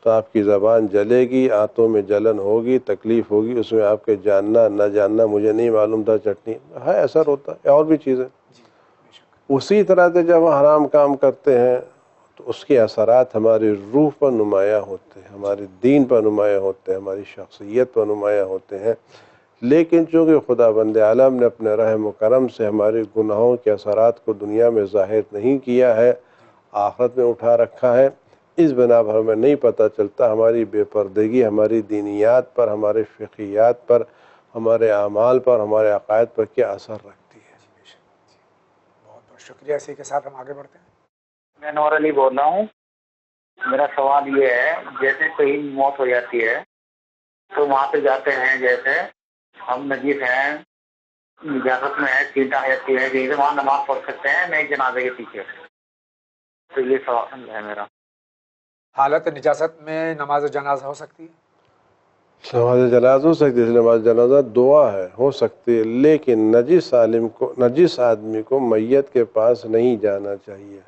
تو آپ کی زبان جلے گی، آنتوں میں جلن ہوگی، تکلیف ہوگی، اس میں آپ کے جاننا نہ جاننا، مجھے نہیں معلوم تھا چٹنی ہے، اثر ہوتا ہے، اور بھی چیزیں۔ اسی طرح سے جب ہم حرام کام کرتے ہیں تو اس کے اثرات ہماری روح پر نمایاں ہوتے ہیں، ہمارے دین پر نمایاں ہوتے ہیں، ہماری شخصیت پر نمایاں ہوتے ہیں۔ لیکن چونکہ خدا بند عالم نے اپنے رحم و کرم سے ہمارے گناہوں کے اثرات کو دنیا میں ظاہر نہیں کیا ہے، آخرت میں اٹھا رکھا ہے، اس بنا پر ہمیں نہیں پتہ چلتا ہماری بے پردگی ہماری دینیات پر، ہمارے فقہیات پر، ہمارے اعمال پر، ہمارے عقائد پر کیا اثر رکھتی ہے۔ بہت بہت شکریہ۔ اسی کے ساتھ ہم آگے بڑھتے ہیں۔ میں نور علی بول رہا ہوں۔ میرا سوال یہ ہے، جیسے کہیں موت ہو جاتی ہے تو وہاں پہ جاتے ہیں، جیسے ہم نجیس ہیں، نجاست میں ہے، چینٹا آ جاتی ہے، جیسے وہاں نماز پڑھ سکتے ہیں نئے جنازے کے پیچھے؟ تو یہ سوال ہے میرا۔ حالت نجاست میں نماز جنازہ ہو سکتی ہے؟ نماز جنازہ ہو سکتی ہے، نماز جنازہ دعا ہے، ہو سکتی ہے، لیکن نجس آدمی کو میت کے پاس نہیں جانا چاہیے،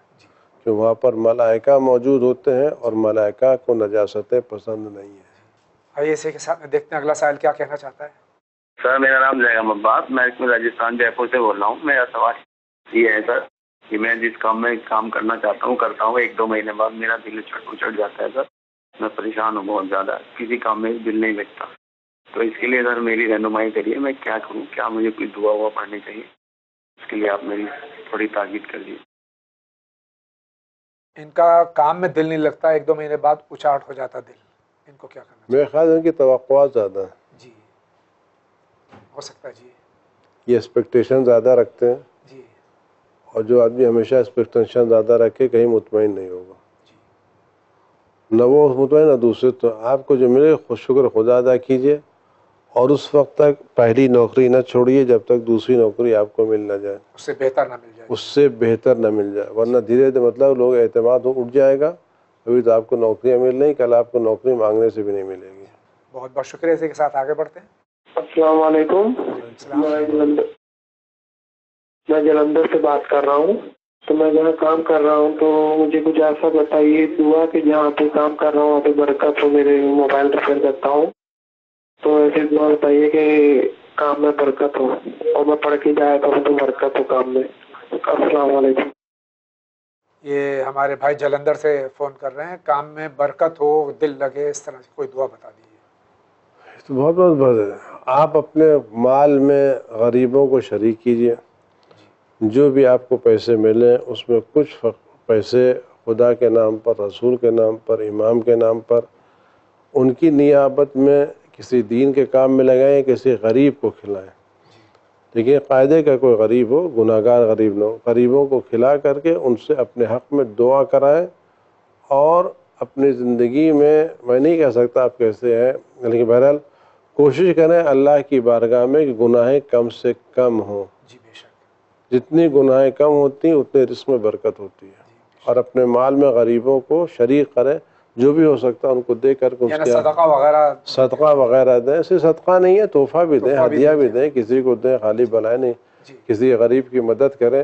کہ وہاں پر ملائکہ موجود ہوتے ہیں اور ملائکہ کو نجاستیں پسند نہیں ہیں۔ آئیے اسی کے ساتھ میں دیکھتے ہیں اگلا سائل کیا کہنا چاہتا ہے۔ سر میرا نام زیغم عباس، میں راجستھان جے پور سے بول رہا ہوں۔ میرا سوال یہ ہے سر کہ میں جس کام میں کام کرنا چاہتا ہوں کرتا ہوں، 1-2 مہینے بعد میرا دل چڑھ جاتا ہے سر، میں پریشان ہوں بہت زیادہ، کسی کام میں دل نہیں لگتا۔ تو اس کے لیے سر میری رہنمائی کریے، میں کیا کروں؟ کیا مجھے کوئی دعا ہوا پڑھنی چاہیے؟ اس کے لیے آپ میری تھوڑی تاکید کر دیجیے۔ ان کا کام میں دل نہیں لگتا، 1-2 مہینے بعد اچاٹ ہو جاتا دل، ان کو کیا کرنا؟ میرے خیال ان کی توقعات زیادہ ہیں، جی ہو سکتا ہے، جی یہ ایکسپیکٹیشن زیادہ رکھتے ہیں، جی، اور جو آدمی ہمیشہ ایکسپیکٹیشن زیادہ رکھے کہیں مطمئن نہیں ہوگا، نہ وہ مطمئن نہ دوسرے۔ تو آپ کو جو ملے شکر خدا ادا کیجیے، اور اس وقت تک پہلی نوکری نہ چھوڑیے جب تک دوسری نوکری آپ کو مل نہ جائے، اس سے بہتر نہ مل جائے، اس سے بہتر نہ مل جائے، ورنہ دھیرے دھیرے مطلب لوگ اعتماد اٹھ جائے گا، ابھی تو آپ کو نوکریاں مل رہی، کل آپ کو نوکری مانگنے سے بھی نہیں ملے گی۔ بہت بہت شکریہ۔ اسی کے ساتھ آگے بڑھتے ہیں۔ السلام علیکم، میں جلندھر سے بات کر رہا ہوں۔ تو میں جہاں کام کر رہا ہوں تو مجھے کچھ ایسا بتائیے دعا کہ جہاں پہ کام کر رہا ہوں وہاں پہ برکت ہو، میرے موبائل ریپیئر کرتا ہوں، تو ایسے دعا بتائیے کہ کام میں برکت ہو اور میں پڑھ کے جایا کروں تو برکت ہو کام میں۔ السلام علیکم۔ یہ ہمارے بھائی جلندھر سے فون کر رہے ہیں، کام میں برکت ہو، دل لگے، اس طرح سے کوئی دعا بتا دیجیے۔ تو بہت بات ہے، آپ اپنے مال میں غریبوں کو شریک کیجیے، جو بھی آپ کو پیسے ملیں اس میں کچھ پیسے خدا کے نام پر، رسول کے نام پر، امام کے نام پر، ان کی نیابت میں کسی دین کے کام میں لگائیں، کسی غریب کو کھلائیں۔ لیکن قاعدے کا کوئی غریب ہو، گناہ گار غریب نہ ہو، غریبوں کو کھلا کر کے ان سے اپنے حق میں دعا کرائیں، اور اپنی زندگی میں نہیں کہہ سکتا آپ کیسے ہیں، لیکن بہرحال کوشش کریں اللہ کی بارگاہ میں کہ گناہیں کم سے کم ہوں۔ جتنی گناہیں کم ہوتی ہیں اتنے رزق میں برکت ہوتی ہے، اور اپنے مال میں غریبوں کو شریک کریں، جو بھی ہو سکتا ہے ان کو دے کر کے صدقہ وغیرہ دیں۔ صرف صدقہ نہیں ہے، تحفہ بھی دیں، ہدیہ بھی دیں، کسی کو دیں، خالی بلائیں نہیں، کسی غریب کی مدد کریں،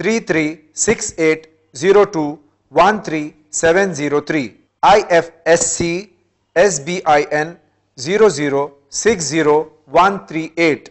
336802137703, IFSC SBIN 0060138,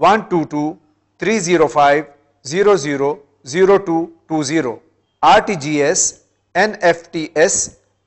1223050000220, RTGS NFTS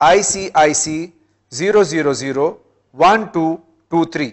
ICIC 0001223।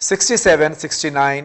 6769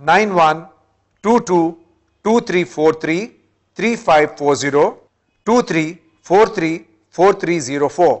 912223433540 23434304।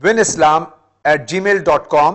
winislam@gmail.com,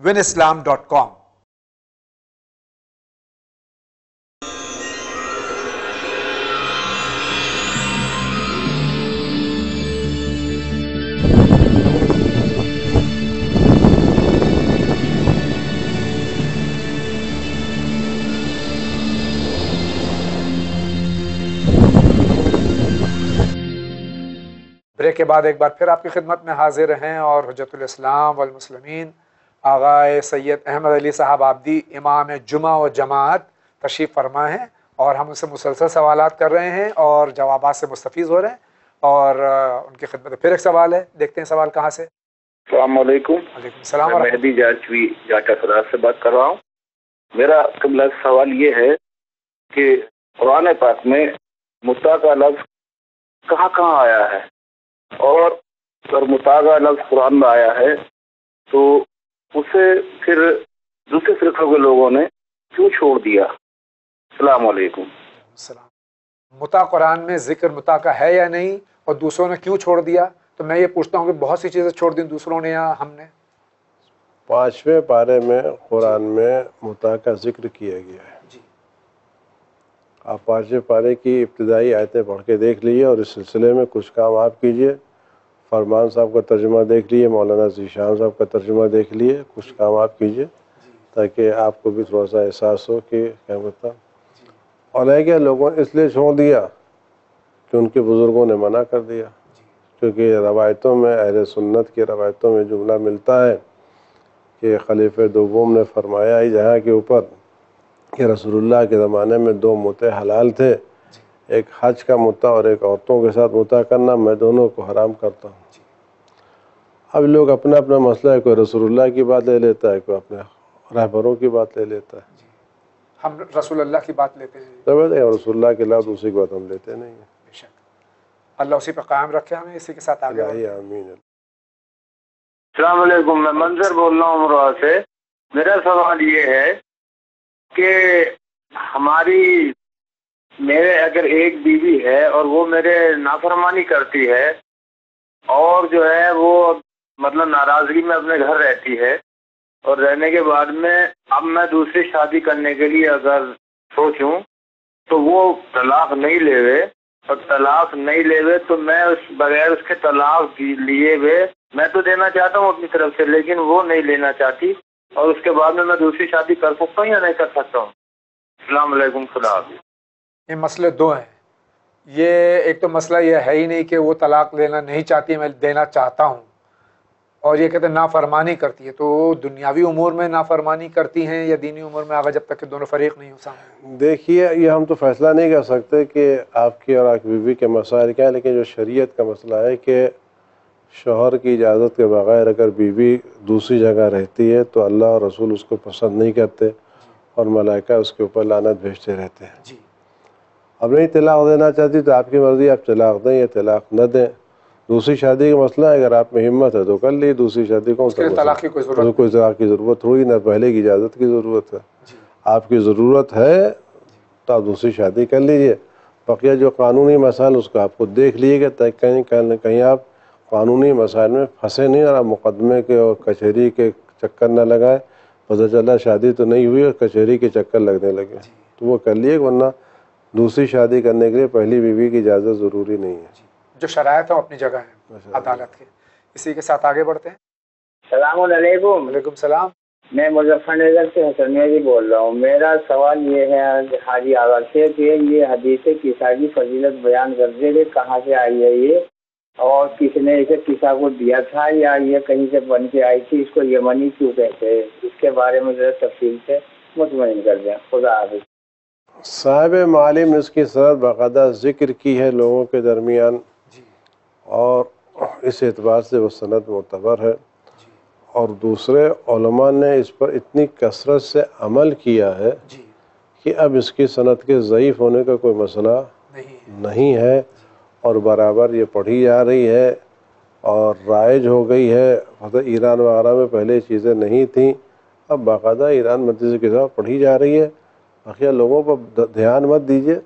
winislam.com। کے بعد ایک بار پھر آپ کی خدمت میں حاضر ہیں اور حجت الاسلام والمسلمین آغا سید احمد علی صاحب آبدی امام جمعہ و جماعت تشریف فرما ہیں اور ہم ان سے مسلسل سوالات کر رہے ہیں اور جوابات سے مستفیض ہو رہے ہیں. اور ان کی خدمت میں پھر ایک سوال ہے, دیکھتے ہیں سوال کہاں سے. السلام علیکم. وعلیکم السلام. میں مہدی جاچوی جاٹا سرار سے بات کر رہا ہوں. میرا قبلہ سوال یہ ہے کہ قرآن پاک میں متا کا لفظ کہاں کہاں آیا ہے, اور اگر متا کا لفظ قرآن میں آیا ہے تو اسے پھر دوسرے فرقوں کے لوگوں نے کیوں چھوڑ دیا؟ السلام علیکم. السلام. متا قرآن میں ذکر متا کا ہے یا نہیں, اور دوسروں نے کیوں چھوڑ دیا؟ تو میں یہ پوچھتا ہوں کہ بہت سی چیزیں چھوڑ دیں دوسروں نے یا ہم نے. 5ویں پارے میں قرآن میں متا کا ذکر کیا گیا ہے. جی. آپ 5ویں پارے کی ابتدائی آیتیں پڑھ کے دیکھ لیجیے اور اس سلسلے میں کچھ کام آپ کیجیے. فرمان صاحب کا ترجمہ دیکھ لیجیے, مولانا ذیشان صاحب کا ترجمہ دیکھ لیجیے, کچھ کام آپ کیجیے تاکہ آپ کو بھی تھوڑا سا احساس ہو کہ کیا بتا. اور ہے کہ لوگوں نے اس لیے چھوڑ دیا کہ ان کے بزرگوں نے منع کر دیا, کیونکہ روایتوں میں اہل سنت کی روایتوں میں جملہ ملتا ہے کہ خلیفہ دوم نے فرمایا ہی جہاں کے اوپر کہ رسول اللہ کے زمانے میں 2 متع حلال تھے, ایک حج کا متع اور ایک عورتوں کے ساتھ متع کرنا, میں دونوں کو حرام کرتا ہوں. اب لوگ اپنا اپنا مسئلہ ہے, کوئی رسول اللہ کی بات لے لیتا ہے, کوئی اپنے رہبروں کی بات لے لیتا ہے. ہم رسول اللہ کی بات لیتے ہیں, رسول اللہ کے علاوہ دوسری بات ہم لیتے نہیں ہیں. بے شک اللہ اسی پہ قائم رکھے ہمیں. اسی کے ساتھ آگے آمین. السلام علیکم. میں منظر بول رہا ہوں امروہہ سے. میرا سوال یہ ہے کہ میرے اگر ایک بیوی ہے اور وہ میرے نافرمانی کرتی ہے اور جو ہے وہ مطلب ناراضگی میں اپنے گھر رہتی ہے, اور رہنے کے بعد میں اب میں دوسری شادی کرنے کے لیے اگر سوچوں تو وہ طلاق نہیں لے وے, اور طلاق نہیں لے وے تو میں بغیر اس کے طلاق لیے ہوئے میں تو دینا چاہتا ہوں اپنی طرف سے, لیکن وہ نہیں لینا چاہتی, اور اس کے بعد میں دوسری شادی کر سکتا ہوں یا نہیں کر سکتا ہوں؟ السلام علیکم. خدا حافظ. یہ مسئلے 2 ہیں. یہ ایک تو مسئلہ یہ ہے ہی نہیں کہ وہ طلاق لینا نہیں چاہتی, میں دینا چاہتا ہوں, اور یہ کہتے ہیں نافرمانی کرتی ہے. تو دنیاوی امور میں نافرمانی کرتی ہیں یا دینی امور میں, آگے جب تک کہ دونوں فریق نہیں ہو سامنے. دیکھیے یہ ہم تو فیصلہ نہیں کر سکتے کہ آپ کی اور آپ کی بیوی کے مسائل کیا ہیں, لیکن جو شریعت کا مسئلہ ہے کہ شوہر کی اجازت کے بغیر اگر بیوی دوسری جگہ رہتی ہے تو اللہ اور رسول اس کو پسند نہیں کرتے اور ملائکہ اس کے اوپر لعنت بھیجتے رہتے ہیں. جی. اب نہیں طلاق دینا چاہتی تو آپ کی مرضی, آپ طلاق دیں یا طلاق نہ دیں. دوسری شادی کا مسئلہ ہے, اگر آپ میں ہمت ہے تو کر لی دوسری شادی کو. طلاق کی کوئی طلاق کی ضرورت ہوئی نہ, پہلے کی اجازت کی ضرورت ہے. آپ کی ضرورت ہے تو آپ دوسری شادی کر لیجئے. بقیہ جو قانونی مسائل اس کو آپ کو دیکھ لیجیے گا تاکہ کہیں آپ قانونی مسائل میں پھنسے نہیں اور آپ مقدمے کے اور کچہری کے چکر نہ لگائے. پتہ چلا شادی تو نہیں ہوئی اور کچہری کے چکر لگنے لگے, تو وہ کر لیے, ورنہ دوسری شادی کرنے کے لیے پہلی بیوی کی اجازت ضروری نہیں ہے. جو شرائط ہیں اپنی جگہ ہیں عدالت کے. اسی کے ساتھ آگے بڑھتے ہیں. السلام علیکم. وعلیکم السلام. میں مظفر نگر سے حسن میری بول رہا ہوں. میرا سوال یہ ہے حاجی آغا سے کہ یہ حدیث قصہ کی فضیلت بیان کرتے کہ کہاں سے آئی ہے یہ, اور کس نے اسے قصہ کو دیا تھا یا یہ کہیں سے بن کے آئی تھی, اس کو یمنی کیوں کہتے ہیں, اس کے بارے میں ذرا تفصیل سے مطمئن کر دیں. خدا حافظ. صاحب معالم نے اس کی سند باقاعدہ ذکر کی ہے لوگوں کے درمیان, اور اس اعتبار سے وہ سند معتبر ہے, اور دوسرے علماء نے اس پر اتنی کثرت سے عمل کیا ہے کہ اب اس کی سند کے ضعیف ہونے کا کوئی مسئلہ نہیں ہے, اور برابر یہ پڑھی جا رہی ہے اور رائج ہو گئی ہے. ایران وغیرہ میں پہلے چیزیں نہیں تھیں, اب باقاعدہ ایران مدرسے کے ساتھ پڑھی جا رہی ہے. بقیہ لوگوں پر دھیان مت دیجیے,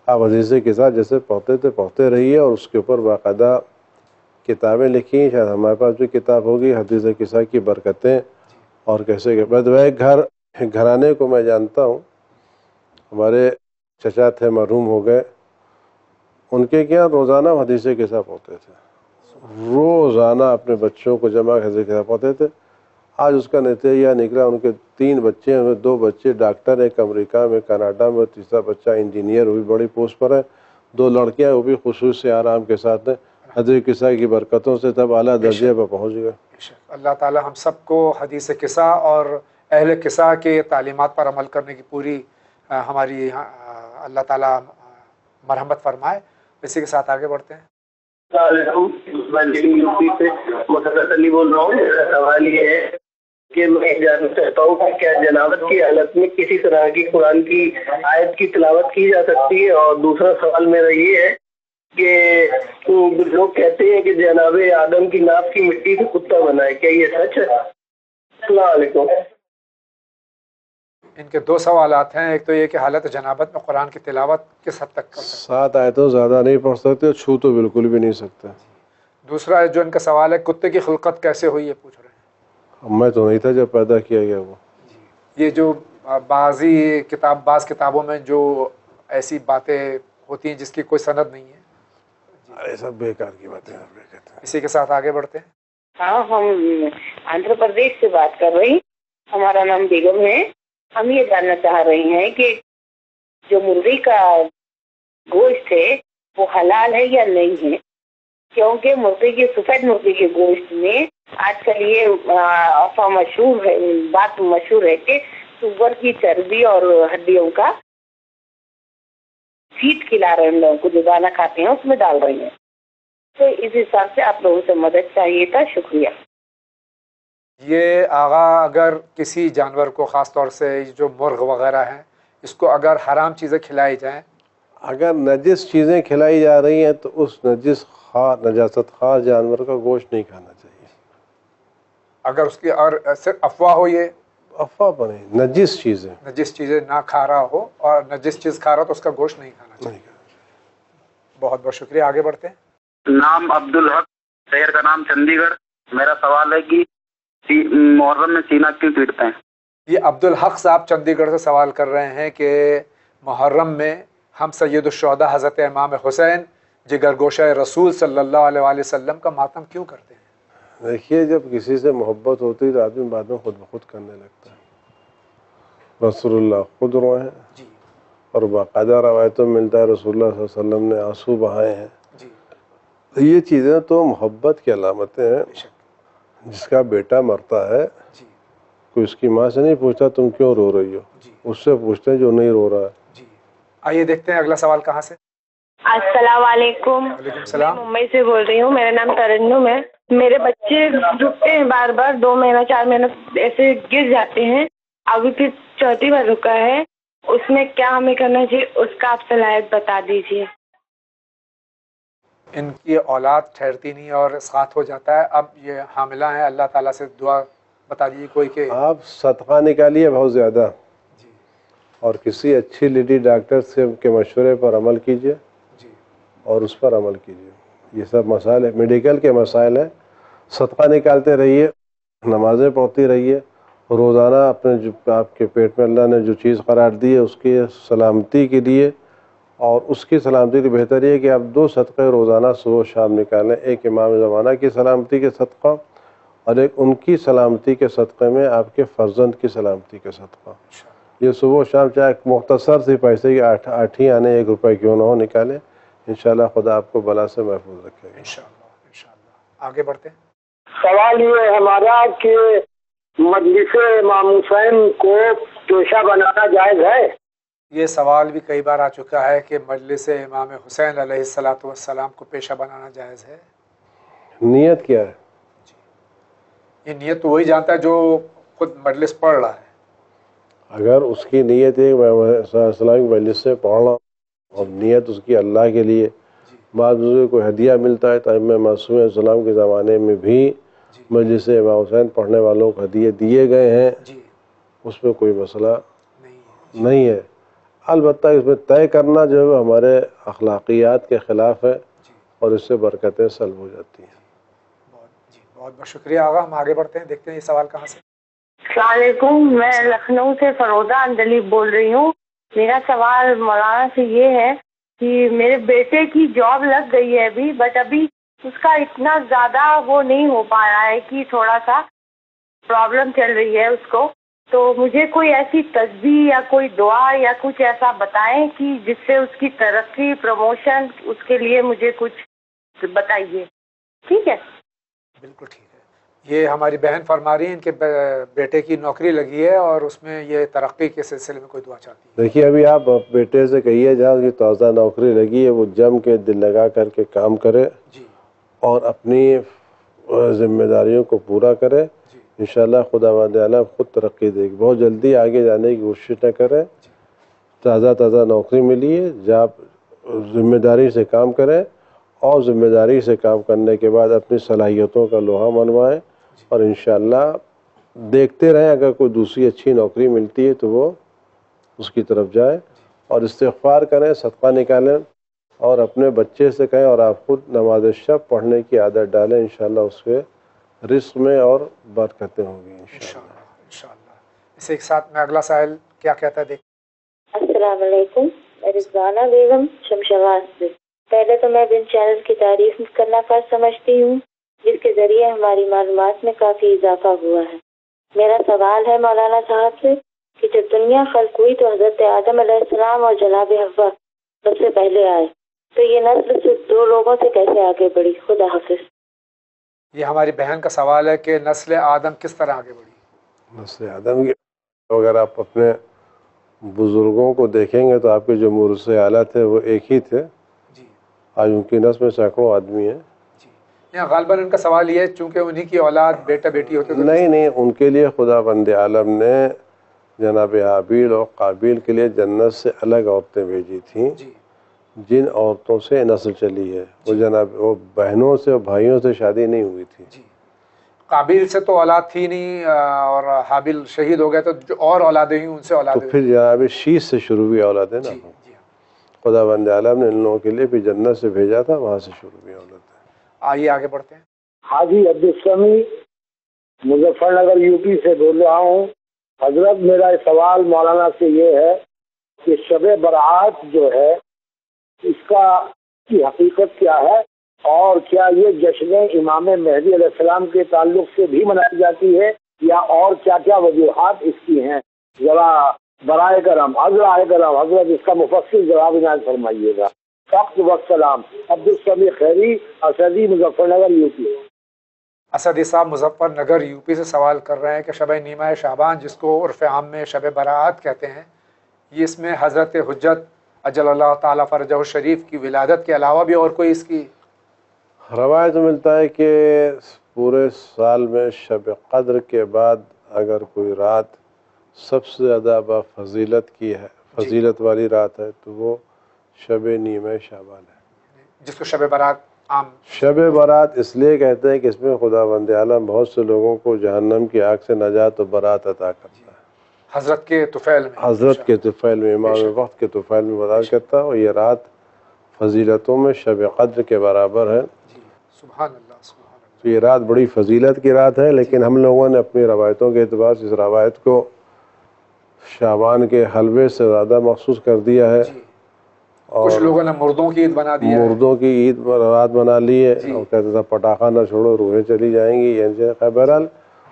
آپ حدیث کے ساتھ جیسے پڑھتے رہیے, اور اس کے اوپر باقاعدہ کتابیں لکھی ہیں. شاید ہمارے پاس بھی کتاب ہوگی حدیث قصہ کی برکتیں, اور کیسے کہ ایک گھرانے کو میں جانتا ہوں, ہمارے چچا تھے مرحوم ہو گئے, ان کے کیا روزانہ حدیث قصہ پڑھتے تھے, روزانہ اپنے بچوں کو جمع حدیث قصہ پڑھتے تھے. آج اس کا نتیجہ نکلا, ان کے 3 بچے ہیں, 2 بچے ڈاکٹر, ایک امریکہ میں کینیڈا میں, تیسرا بچہ انجینئر, وہ بھی بڑی پوسٹ پر ہے, 2 لڑکیاں وہ بھی خصوصی آرام کے ساتھ ہیں. حدیث قصہ کی برکتوں سے تب اعلیٰ درجے پر پہنچ گئے. اللہ تعالی ہم سب کو حدیث قصہ اور اہل قصہ کے تعلیمات پر عمل کرنے کی پوری ہماری اللہ تعالی مرحمت فرمائے. اسی کے ساتھ آگے بڑھتے ہیں. السلام علیکم، میں دلی یوپی سے مسرت علی بول رہا ہوں. میرا سوال یہ ہے کہ میں جاننا چاہتا ہوں کہ کیا جنابت کی حالت میں کسی طرح کی قرآن کی آیت کی تلاوت کی جا سکتی ہے؟ اور دوسرا سوال میرا یہ ہے کہ لوگ کہتے ہیں کہ جناب آدم کی ناف کی مٹی سے کتا بنا ہے، کیا یہ سچ ہے؟ السلام علیکم. ان کے دو سوالات ہیں. ایک تو یہ کہ حالت جنابت میں قرآن کی تلاوت کس حد تک کر سکتے؟ 7 آیتوں زیادہ نہیں پڑھ سکتے، چھو تو بالکل بھی نہیں سکتے. دوسرا جو ان کا سوال ہے کتے کی خلقت کیسے ہوئی ہے پوچھ رہے ہیں. میں تو نہیں تھا جب پیدا کیا گیا وہ. یہ جو بعض کتابوں میں جو ایسی باتیں ہوتی ہیں جس کی کوئی سند نہیں ہے، ارے سب بیکار کی باتیں. اسی کے ساتھ آگے بڑھتے ہیں. ہاں، ہم آندھرا پردیش سے بات کر رہی. ہمارا نام بیگم ہے. ہم یہ جاننا چاہ رہے ہیں کہ جو مرغی کا گوشت ہے وہ حلال ہے یا نہیں ہے، کیونکہ سفید مرغی کے گوشت میں آج کل یہ بات مشہور ہے کہ سور کی چربی اور ہڈیوں کا فیڈ کھلا رہے ہیں لوگوں کو، جو دانا کھاتے ہیں اس میں ڈال رہے ہیں. تو اس حساب سے آپ لوگوں سے مدد چاہیے تھا. شکریہ. یہ آغا اگر کسی جانور کو خاص طور سے جو مرغ وغیرہ ہیں اس کو اگر حرام چیزیں کھلائی جائیں، اگر نجس چیزیں کھلائی جا رہی ہیں تو اس نجاست خار جانور کا گوشت نہیں کھانا چاہیے. اگر اس کی اور صرف افواہ ہو، یہ افواہ پر نہیں، نجس چیزیں نہ کھا رہا ہو اور نجس چیز کھا رہا تو اس کا گوشت نہیں کھانا چاہیے. بہت بہت شکریہ. آگے بڑھتے ہیں. نام عبدالحق، شہر کا نام چندی گڑھ. میرا سوال ہے کہ محرم میں سینہ کیوں پیٹتے ہیں؟ یہ عبدالحق صاحب چندی گڑھ سے سوال کر رہے ہیں کہ محرم میں ہم سید الشہداء حضرت امام حسین جگر گوشہ رسول صلی اللہ علیہ وآلہ وسلم کا ماتم کیوں کرتے ہیں؟ دیکھیے، جب کسی سے محبت ہوتی ہے تو آدمی بعد میں خود بخود کرنے لگتا ہے. رسول اللہ خود روئے ہیں اور باقاعدہ روایتوں میں ملتا ہے رسول اللہ صلی اللہ علیہ وسلم نے آنسو بہائے ہیں. یہ چیزیں تو محبت کی علامتیں ہیں. جس کا بیٹا مرتا ہے کوئی اس کی ماں سے نہیں پوچھتا تم کیوں رو رہی ہو، اس سے پوچھتے ہیں جو نہیں رو رہا ہے. آئیے دیکھتے ہیں اگلا سوال کہاں سے. السلام علیکم. میں ممبئی سے بول رہی ہوں. میرا نام ترنم ہے. میرے بچے رکتے ہیں بار بار، 2 مہینہ 4 مہینہ ایسے گر جاتے ہیں. ابھی پھر 4تھی بار رکا ہے. اس میں کیا ہمیں کرنا چاہیے، اس کا آپ صلاحیت بتا دیجیے. ان کی اولاد ٹھہرتی نہیں اور اسقاط ہو جاتا ہے. اب یہ حاملہ ہیں، اللہ تعالیٰ سے دعا بتا دیجیے کوئی کہ آپ صدقہ نکالیے بہت زیادہ اور کسی اچھی لیڈی ڈاکٹر سے کے مشورے پر عمل کیجیے اور اس پر عمل کیجیے. یہ سب مسائل میڈیکل کے مسائل ہیں. صدقہ نکالتے رہیے، نمازیں پڑھتی رہیے، روزانہ آپ کے پیٹ میں اللہ نے جو چیز قرار دی ہے اس کی سلامتی کے لیے اور اس کی سلامتی کی بہتر یہ ہے کہ آپ 2 صدقے روزانہ صبح و شام نکالیں. ایک امام زمانہ کی سلامتی کے صدقہ اور ایک ان کی سلامتی کے صدقے میں آپ کے فرزند کی سلامتی کے صدقہ. یہ صبح و شام چاہے مختصر سی پیسے کی 8 ہی آنے 1 روپے کیوں نہ ہو نکالیں، انشاءاللہ خدا آپ کو بلا سے محفوظ رکھے گا. انشاءاللہ. آگے بڑھتے ہیں. سوال یہ ہے ہمارا کہ مجلس امام حسین کو پیشہ بنانا جائز ہے؟ یہ سوال بھی کئی بار آ چکا ہے کہ مجلس امام حسین علیہ السلام کو پیشہ بنانا جائز ہے. نیت کیا ہے؟ یہ نیت تو وہی جانتا ہے جو خود مجلس پڑھ رہا ہے. اگر اس کی نیت ہے السلام کی مجلس سے پڑھنا اور نیت اس کی اللہ کے لیے، بعض بزرگ کوئی ہدیہ ملتا ہے. تو میں معصوم علیہ السلام کے زمانے میں بھی مجلس امام حسین پڑھنے والوں کو ہدیے دیے گئے ہیں، اس میں کوئی مسئلہ نہیں ہے. البتہ اس میں طے کرنا جو ہے ہمارے اخلاقیات کے خلاف ہے اور اس سے برکتیں سلب ہو جاتی ہیں. بہت بہت شکریہ آغا. ہم آگے بڑھتے ہیں، دیکھتے ہیں یہ سوال کہاں سے. السلام علیکم. میں لکھنؤ سے فروزہ اندلی بول رہی ہوں. میرا سوال مولانا سے یہ ہے کہ میرے بیٹے کی جاب لگ گئی ہے ابھی، بٹ ابھی اس کا اتنا زیادہ وہ نہیں ہو پا رہا ہے کہ تھوڑا سا پرابلم چل رہی ہے اس کو. تو مجھے کوئی ایسی تسبیح یا کوئی دعا یا کچھ ایسا بتائیں کہ جس سے اس کی ترقی پروموشن، اس کے لیے مجھے کچھ بتائیے، ٹھیک ہے؟ بالکل ٹھیک ہے. یہ ہماری بہن فرما رہی ہیں ان کے بیٹے کی نوکری لگی ہے اور اس میں یہ ترقی کے سلسلے میں کوئی دعا چاہتی ہے. دیکھیے ابھی آپ بیٹے سے کہیے جہاں کی تازہ نوکری لگی ہے وہ جم کے دل لگا کر کے کام کرے اور اپنی ذمہ داریوں کو پورا کرے. انشاءاللہ خدا وند عالم خود ترقی دے گی. بہت جلدی آگے جانے کی کوشش نہ کریں. تازہ نوکری ملی ہے جہاں آپ ذمہ داری سے کام کریں اور ذمہ داری سے کام کرنے کے بعد اپنی صلاحیتوں کا لوہا منوائیں اور انشاءاللہ دیکھتے رہیں. اگر کوئی دوسری اچھی نوکری ملتی ہے تو وہ اس کی طرف جائیں اور استغفار کریں، صدقہ نکالیں اور اپنے بچے سے کہیں اور آپ خود نماز شب پڑھنے کی عادت ڈالیں. انشاءاللہ اس کے رزق میں اور برکتیں ہوں گی انشاءاللہ. اس ایک ساتھ میں اگلا سائل کیا کہتا ہے دیکھ. السلام علیکم، میں رضوانہ بیگم شمشاباد سے. پہلے تو میں بن چینل کی تعریف کرنا فرض سمجھتی ہوں جس کے ذریعے ہماری معلومات میں کافی اضافہ ہوا ہے. میرا سوال ہے مولانا صاحب سے کہ جب دنیا خلق ہوئی تو حضرت آدم علیہ السلام اور جناب حوا سب سے پہلے آئے تو یہ نسل صرف 2 لوگوں سے کیسے آگے بڑھی؟ خدا حافظ. یہ ہماری بہن کا سوال ہے کہ نسل آدم کس طرح آگے بڑھی. نسل آدم کی اگر آپ اپنے بزرگوں کو دیکھیں گے تو آپ کے جو مورث اعلیٰ تھے وہ ایک ہی تھے. آج ان کی نسل میں سینکڑوں آدمی ہیں. یہاں غالباً ان کا سوال یہ ہے چونکہ انہی کی اولاد بیٹا بیٹی ہوتے. نہیں ان کے لیے خدا بند عالم نے جناب حابیل اور قابیل کے لیے جنت سے الگ عورتیں بھیجی تھیں جن عورتوں سے نسل چلی ہے. وہ جناب وہ بہنوں سے اور بھائیوں سے شادی نہیں ہوئی تھی. قابیل سے تو اولاد تھی نہیں اور حابیل شہید ہو گئے تو جو اور اولادیں ہیں ان سے اولاد. تو پھر جناب شیش سے شروع ہوئی اولاد ہے نا. خدا بند عالم نے ان لوگوں کے لیے پھر جنت سے بھیجا تھا، وہاں سے شروع ہوئی اولاد. آئیے آگے بڑھتے ہیں. حاجی عبدالسمی مظفر نگر یو پی سے بول رہا ہوں. حضرت میرا سوال مولانا سے یہ ہے کہ شب برات جو ہے اس کی حقیقت کیا ہے اور کیا یہ جشن امام مہدی علیہ السلام کے تعلق سے بھی منائی جاتی ہے یا اور کیا کیا وجوہات اس کی ہیں؟ ذرا برائے کرم حضرت اس کا مفصل جواب عنایت فرمائیے گا. فقط وسلام. Abdussami Khairi, Asadi, Muzaffarnagar U P. Asadi صاحب مظفر نگر یو پی سے سوال کر رہے ہیں کہ شب نیمہ شعبان جس کو عرف عام میں شب برات کہتے ہیں، یہ اس میں حضرت حجت اجل اللہ تعالیٰ فرجہ الشریف کی ولادت کے علاوہ بھی اور کوئی اس کی روایت ملتا ہے کہ پورے سال میں شب قدر کے بعد اگر کوئی رات سب سے زیادہ فضیلت والی رات ہے تو وہ شب نیمہ شعبان ہے، جس کو شب برات عام شب برات اس لیے کہتے ہیں کہ اس میں خدا بند عالم بہت سے لوگوں کو جہنم کی آگ سے نجات و برات عطا کرتا ہے. حضرت کے طفیل میں امام وقت کے طفیل میں برات کرتا ہے اور یہ رات فضیلتوں میں شب قدر کے برابر ہے. سبحان اللہ. تو یہ رات بڑی فضیلت کی رات ہے، لیکن ہم لوگوں نے اپنی روایتوں کے اعتبار سے اس روایت کو شعبان کے حلوے سے زیادہ مخصوص کر دیا ہے. کچھ لوگوں نے مردوں کی عید بنا دی ہے، مردوں کی عید رات بنا لی ہے اور کہتے تھا پٹاخہ نہ چھوڑو روحیں چلی جائیں گی. بہرحال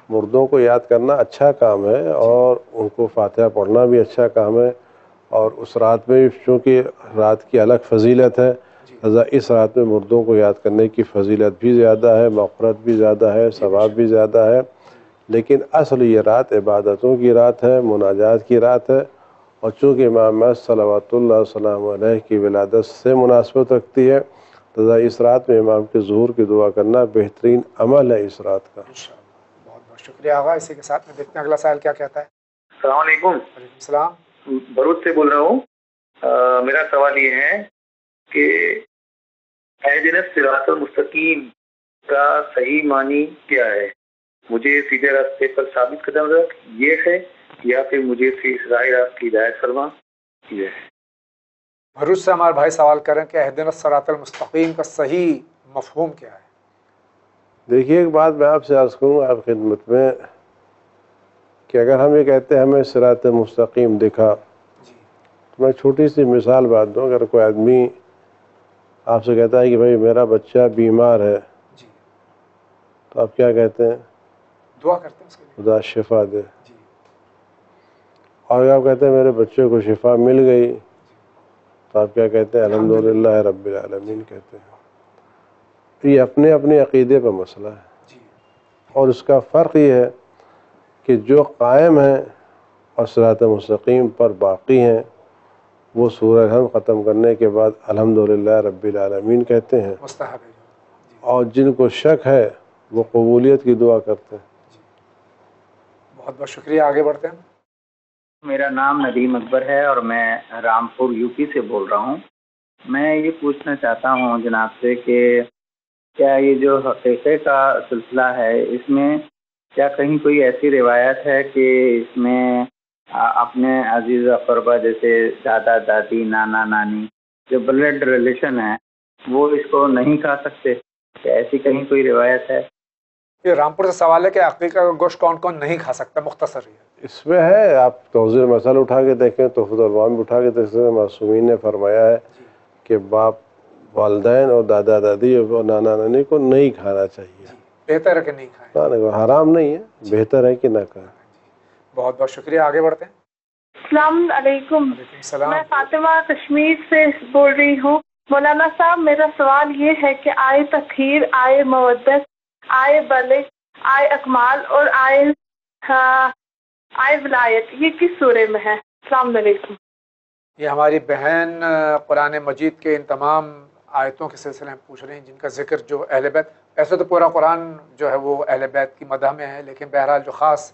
مردوں کو یاد کرنا اچھا کام ہے اور ان کو فاتحہ پڑھنا بھی اچھا کام ہے. اور اس رات میں چونکہ رات کی الگ فضیلت ہے لہذا اس رات میں مردوں کو یاد کرنے کی فضیلت بھی زیادہ ہے، مغفرت بھی زیادہ ہے، ثواب بھی زیادہ ہے. لیکن اصل یہ رات عبادتوں کی رات ہے، مناجات کی رات ہے اور چونکہ امام صلوات اللہ وسلم علیہ کی ولادت سے مناسبت رکھتی ہے لہذا اس رات میں امام کے ظہور کی دعا کرنا بہترین عمل ہے اس رات کا. بہت بہت شکریہ آغا. اسی کے ساتھ میں دیکھتے ہیں اگلا سوال کیا کہتا ہے. السلام علیکم. وعلیکم السلام. بھروچ سے بول رہا ہوں. میرا سوال یہ ہے کہ اہدنا الصراط المستقیم کا صحیح معنی کیا ہے؟ مجھے سیدھے راستے پر ثابت قدم رکھ یہ ہے یا پھر مجھے راہ راست کی ہدایت فرما یہ ہے؟ بھروچ سے ہمارے بھائی سوال کریں کہ اہدنا الصراط المستقیم کا صحیح مفہوم کیا ہے؟ دیکھیے ایک بات میں آپ سے عرض کروں گا آپ خدمت میں کہ اگر ہم یہ کہتے ہیں ہمیں صراط مستقیم دکھا تو میں چھوٹی سی مثال بات دوں. اگر کوئی آدمی آپ سے کہتا ہے کہ بھائی میرا بچہ بیمار ہے تو آپ کیا کہتے ہیں؟ دعا کرتے ہیں اس کے لیے خدا شفا دے. اور اگر آپ کہتے ہیں میرے بچے کو شفا مل گئی تو آپ کیا کہتے ہیں؟ الحمدللہ رب العالمین کہتے ہیں. یہ اپنے اپنے عقیدے پہ مسئلہ ہے، اور اس کا فرق یہ ہے کہ جو قائم ہیں اور صراط مستقیم پر باقی ہیں وہ سورہ الحمد ختم کرنے کے بعد الحمدللہ رب العالمین کہتے ہیں، مستحب ہے، اور جن کو شک ہے وہ قبولیت کی دعا کرتے ہیں۔ بہت بہت شکریہ، آگے بڑھتے ہیں۔ میرا نام ندیم اکبر ہے اور میں رامپور یو پی سے بول رہا ہوں۔ میں یہ پوچھنا چاہتا ہوں جناب سے کہ کیا یہ جو حقیقے کا سلسلہ ہے اس میں کیا کہیں کوئی ایسی روایت ہے کہ اس میں اپنے عزیز اقربا جیسے دادا دادی نانا نانی جو بلڈ ریلیشن ہے وہ اس کو نہیں کھا سکتے؟ کیا ایسی کہیں کوئی روایت ہے؟ یہ رامپور سے سوال ہے کہ عقیقہ کا گوشت کون کون نہیں کھا سکتا، مختصر ہے۔ اس میں ہے، آپ توضیح مسئلہ اٹھا کے دیکھیں، تحفۃ العوام بھی اٹھا کے دیکھیں، معصومین نے فرمایا ہے کہ باپ والدین اور دادا دادی اور نانا نانی کو نہیں کھانا چاہیے، بہتر ہے کہ نہیں کھائیں، حرام نہیں ہے، بہتر ہے کہ نہ کھائیں۔ بہت بہت شکریہ، آگے بڑھتے ہیں۔ السلام علیکم، میں فاطمہ کشمیر سے بول رہی ہوں۔ مولانا صاحب میرا سوال یہ ہے کہ آئے تطہیر، آئے مودت، آئے بلغ، آئے اکمال اور آئے ولایت یہ کس سورے میں ہے؟ السلام علیکم۔ یہ ہماری بہن قرآن مجید کے ان تمام آیتوں کے سلسلے میں پوچھ رہی ہیں جن کا ذکر جو اہل بیت، ایسے تو پورا قرآن جو ہے وہ اہل بیت کی مدح میں ہے، لیکن بہرحال جو خاص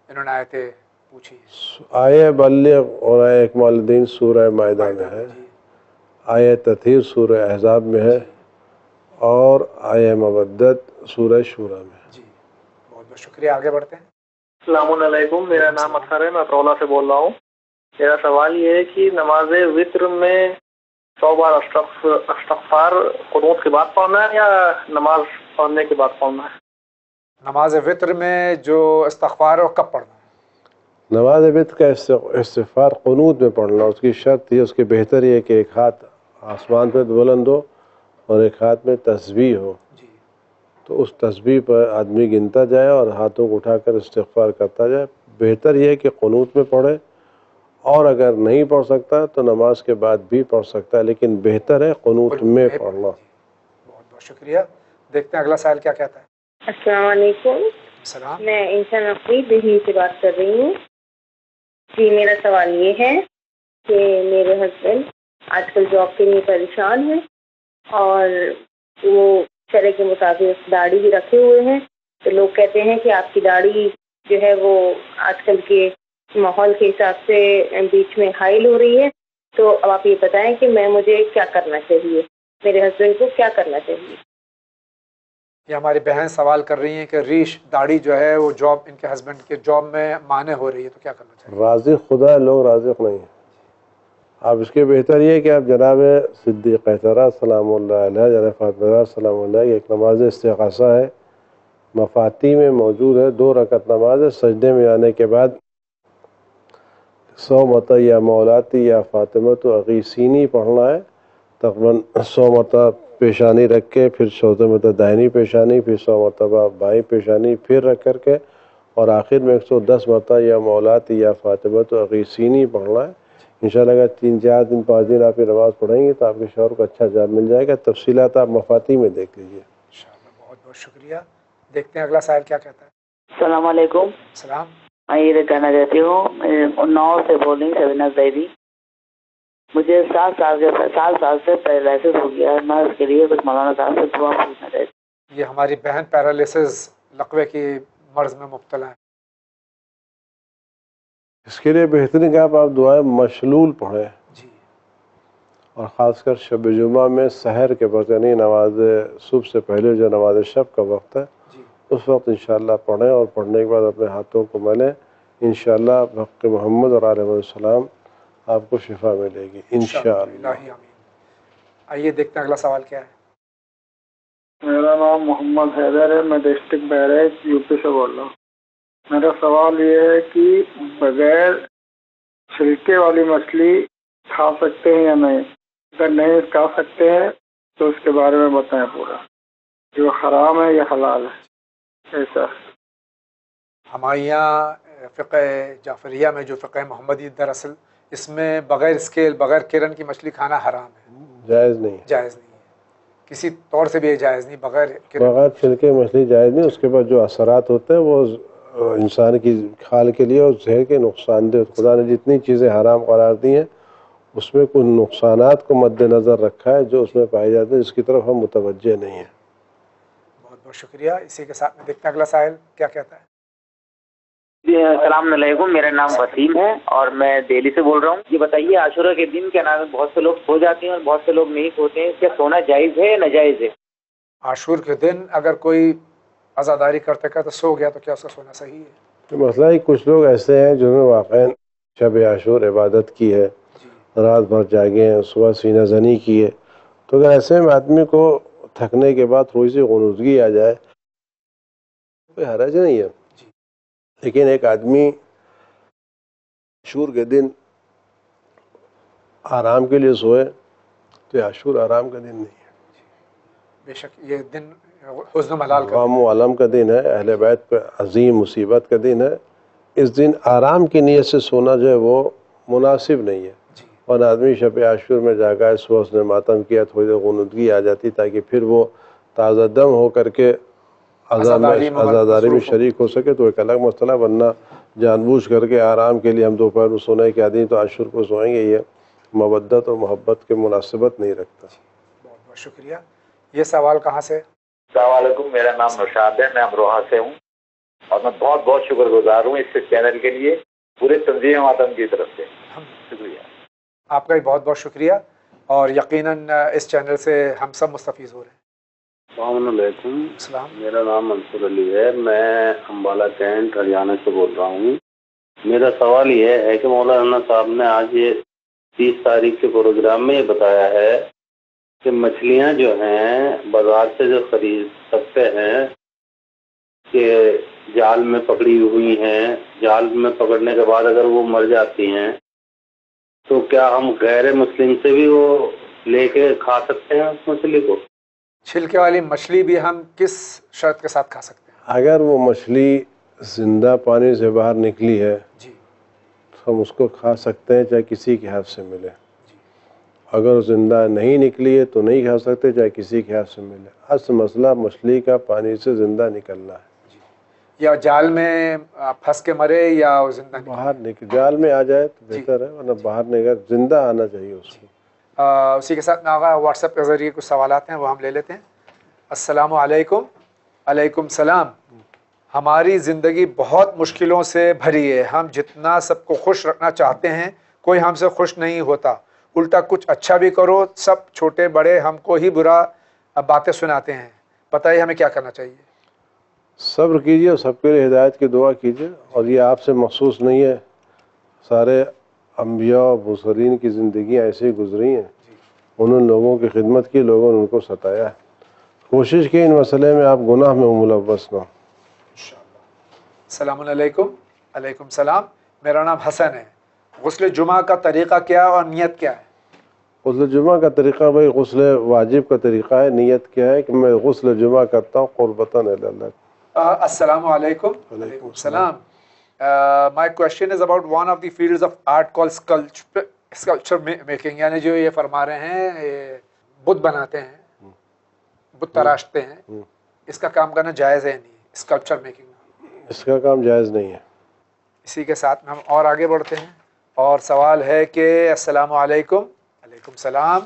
انہوں نے آیتیں پوچھی ہیں۔ آیے بلغ اور آیے اکمال الدین سورہ مائدہ میں ہے، آیے تطہیر سورہ احزاب میں ہے، اور آیے مودت سورہ شورا میں ہے۔ بہت بہت شکریہ، آگے بڑھتے ہیں۔ السلام علیکم، میرا نام اطہر ہے، میں پرولا سے بول رہا ہوں۔ میرا سوال یہ ہے کہ نماز وتر میں 100 بار استغفار قنوت کے بعد پڑھنا ہے یا نماز پڑھنے کے بعد پڑھنا ہے؟ نماز وتر میں جو استغفار ہے کب پڑھنا ہے؟ نماز وتر کا استغفار قنوت میں پڑھنا، اس کی شرط یہ، اس کی بہتر یہ کہ ایک ہاتھ آسمان پہ بلند ہو اور ایک ہاتھ میں تسبیح ہو، تو اس تسبیح پر آدمی گنتا جائے اور ہاتھوں کو اٹھا کر استغفار کرتا جائے۔ بہتر یہ ہے کہ قنوت میں پڑھے، اور اگر نہیں پڑھ سکتا تو نماز کے بعد بھی پڑھ سکتا ہے، لیکن بہتر ہے قنوت میں پڑھنا۔ بہت بہت شکریہ، دیکھتے ہیں اگلا سائل کیا کہتا ہے۔ السلام علیکم، میں انسان نقوی دہلی سے بات کر رہی ہوں۔ جی میرا سوال یہ ہے کہ میرے ہسبینڈ آج کل جاب کے لیے پریشان ہیں اور وہ شرع کے مطابق داڑھی بھی رکھے ہوئے ہیں، تو لوگ کہتے ہیں کہ آپ کی داڑھی جو ہے وہ آج کل کے ماحول کے حساب سے بیچ میں حائل ہو رہی ہے، تو اب آپ یہ بتائیں کہ مجھے کیا کرنا چاہیے، میرے ہسبینڈ کو کیا کرنا چاہیے؟ یہ ہماری بہن سوال کر رہی ہیں کہ ریش داڑھی جو ہے وہ جاب، ان کے ہسبینڈ کے جاب میں مانع ہو رہی ہے، تو کیا کرنا چاہیے؟ رازق خدا ہے، لوگ رازق نہیں ہیں۔ اب اس کے بہتر یہ ہے کہ آپ جناب صدیقہ طہرہ سلام اللہ علیہ، جناب فاطمہ سلام اللہ کی ایک نماز استغاثہ ہے، مفاتی میں موجود ہے، 2 رکعت نماز ہے، سجدے میں آنے کے بعد 100 مرتبہ یا مولاتی یا فاطمہ تو اغیثینی پڑھنا ہے، تقریباً 100 مرتبہ پیشانی رکھ کے، پھر 100 مرتبہ دائنی پیشانی، پھر 100 مرتبہ بائیں پیشانی پھر رکھ کر کے، اور آخر میں 110 مرتبہ یا مولاتی یا فاطمہ تو اغیثینی پڑھنا ہے۔ انشاءاللہ اگر 3-4 دن 5 دن آپ یہ نماز پڑھیں گے تو آپ کے شوہر کو اچھا جواب مل جائے گا۔ تفصیلات آپ مفاتی میں دیکھ لیجیے۔ بہت بہت شکریہ، دیکھتے ہیں اگلا سائل کیا کہتا ہے۔ السلام علیکم، السلام، میں یہ کہنا چاہتی ہوں، اناؤ سے بول رہی ہوں، سبینہ زیدی۔ مجھے 7 سال سے پیرالائسس ہو گیا ہے، میں اس کے لیے کچھ مولانا صاحب سے دعا پوچھنا چاہتی ہوں۔ یہ ہماری بہن پیرالائسس لقوے کی مرض میں مبتلا ہے۔ اس کے لیے بہترین کہ آپ دعائیں مشلول پڑھیں، اور خاص کر شب جمعہ میں سحر کے وقت، یعنی نماز صبح سے پہلے جو نماز شب کا وقت ہے اس وقت انشاءاللہ پڑھیں، اور پڑھنے کے بعد اپنے ہاتھوں کو ملیں، انشاءاللہ بحق محمد اور علیہ السلام آپ کو شفا ملے گی انشاءاللہ۔ آئیے دیکھتے ہیں اگلا سوال کیا ہے۔ میرا نام محمد حیدر ہے، میں ڈسٹرکٹ بہرائچ یو پی سے بول رہا ہوں۔ میرا سوال یہ ہے کہ بغیر چھلکے والی مچھلی کھا سکتے ہیں یا نہیں؟ اگر نہیں کھا سکتے ہیں تو اس کے بارے میں بتائیں پورا، جو حرام ہے یا حلال ہے ایسا۔ ہمارے یہاں فقہ جعفریہ میں جو فقہ محمدی دراصل اس میں بغیر اسکیل بغیر کرن کی مچھلی کھانا حرام ہے، جائز نہیں، جائز نہیں ہے۔ کسی طور سے بھی جائز نہیں، بغیر بغیر چھلکے مچھلی جائز نہیں. اس کے بعد جو اثرات ہوتے ہیں وہ انسان کی کھال کے لیے اور صحت کے نقصان دہ. خدا نے جتنی چیزیں حرام قرار دی ہیں اس میں کچھ نقصانات کو مد نظر رکھا ہے جو اس میں پائے جاتے ہیں، جس کی طرف ہم متوجہ نہیں ہیں. بہت بہت شکریہ. اسی کے ساتھ میں دیکھتے ہیں اگلا سائل کیا کہتا ہے. جی السلام علیکم، میرا نام وسیم ہے اور میں دہلی سے بول رہا ہوں. یہ بتائیے عاشورہ کے دن کیا نام ہے، بہت سے لوگ سو جاتے ہیں اور بہت سے لوگ نہیں سوتے ہیں، کیا سونا جائز ہے یا ناجائز ہے؟ عاشور کے دن اگر کوئی عزاداری کرتے کرتے سو گیا تو کیا اس کا سونا صحیح ہے؟ مسئلہ ہی کچھ لوگ ایسے ہیں جنہوں نے واقعا شب عاشور عبادت کی ہے، رات بھر جاگے ہیں، صبح سینہ زنی کی ہے، تو اگر ایسے میں آدمی کو تھکنے کے بعد تھوڑی سی غنودگی آ جائے کوئی حرج نہیں ہے. لیکن ایک آدمی عاشور کے دن آرام کے لیے سوئے تو عاشور آرام کا دن نہیں ہے. بے شک یہ دن حزن و ملال کا غم و علم کا دن ہے، اہل بیت پہ عظیم مصیبت کا دن ہے. اس دن آرام کی نیت سے سونا جو ہے وہ مناسب نہیں ہے. اور آدمی شب عاشور میں جاگا ہے، صبح اس نے ماتم کیا، تھوڑی دیر غنودگی آ جاتی تاکہ پھر وہ تازہ دم ہو کر کے عزاداری میں شریک ہو سکے تو ایک الگ مسئلہ. ورنہ جان بوجھ کر کے آرام کے لیے ہم دوپہر میں سونے کے آدمی تو عاشور کو سوئیں گے، یہ مودت اور محبت کے مناسبت نہیں رکھتا. بہت بہت شکریہ. یہ سوال کہاں سے؟ السلام علیکم، میرا نام نوشاد ہے، میں امروہہ سے ہوں اور میں بہت بہت شکر گزار ہوں اس چینل کے لیے پورے تنظیم وطن کی طرف سے. شکریہ آپ کا بھی بہت بہت شکریہ، اور یقیناً اس چینل سے ہم سب مستفیض ہو رہے ہیں. السلام علیکم. میرا نام منصور علی ہے، میں امبالہ کینٹ ہریانہ سے بول رہا ہوں. میرا سوال یہ ہے کہ مولانا صاحب نے آج یہ 30 تاریخ کے پروگرام میں یہ بتایا ہے کہ مچھلیاں جو ہیں بازار سے جو خرید سکتے ہیں کہ جال میں پکڑی ہوئی ہیں، جال میں پکڑنے کے بعد اگر وہ مر جاتی ہیں تو کیا ہم غیر مسلم سے بھی وہ لے کے کھا سکتے ہیں اس مچھلی کو؟ چھلکے والی مچھلی بھی ہم کس شرط کے ساتھ کھا سکتے ہیں؟ اگر وہ مچھلی زندہ پانی سے باہر نکلی ہے تو ہم اس کو کھا سکتے ہیں چاہے کسی کے ہاتھ سے ملے. اگر زندہ نہیں نکلی ہے تو نہیں کھا سکتے چاہے کسی کے ہاتھ سے ملے. اصل مسئلہ مچھلی کا پانی سے زندہ نکلنا ہے. یا جال میں پھنس کے مرے یا زندہ باہر نکل جال میں آ جائے تو بہتر ہے، ورنہ باہر نکل زندہ آنا چاہیے اس کو. اسی کے ساتھ میں آگا واٹس ایپ کے ذریعے کچھ سوالات ہیں وہ ہم لے لیتے ہیں. السلام علیکم. علیکم السلام. ہماری زندگی بہت مشکلوں سے بھری ہے، ہم جتنا سب کو خوش رکھنا چاہتے ہیں کوئی ہم سے خوش نہیں ہوتا، الٹا کچھ اچھا بھی کرو سب چھوٹے بڑے ہم کو ہی برا باتیں سناتے ہیں. بتائیے ہمیں کیا کرنا چاہیے؟ صبر کیجیے اور سب کے لیے ہدایت کی دعا کیجیے. اور یہ آپ سے مخصوص نہیں ہے، سارے انبیاء و مرسلین کی زندگیاں ایسے ہی گزری ہیں. انہوں نے لوگوں کی خدمت کی، لوگوں نے ان کو ستایا ہے. کوشش کی ان مسئلے میں آپ گناہ میں ملوث نہ ہوں. السلام علیکم. علیکم السلام. میرا نام حسن ہے. غسل جمعہ کا طریقہ کیا اور نیت کیا ہے؟ غسل جمعہ کا طریقہ بھائی غسل واجب کا طریقہ ہے. نیت کیا ہے کہ میں غسل جمعہ کرتا ہوں قربتاً الی اللہ. السلام علیکم. علیکم السلام. My question is about one of the fields of art called sculpture making. یعنی جو یہ فرما رہے ہیں بت بناتے ہیں، بت تراشتے ہیں، اس کا کام کرنا جائز ہے نہیں؟ اسکلپچر میکنگ اس کا کام جائز نہیں ہے. اسی کے ساتھ میں ہم اور آگے بڑھتے ہیں اور سوال ہے کہ السلام علیکم. علیکم السلام.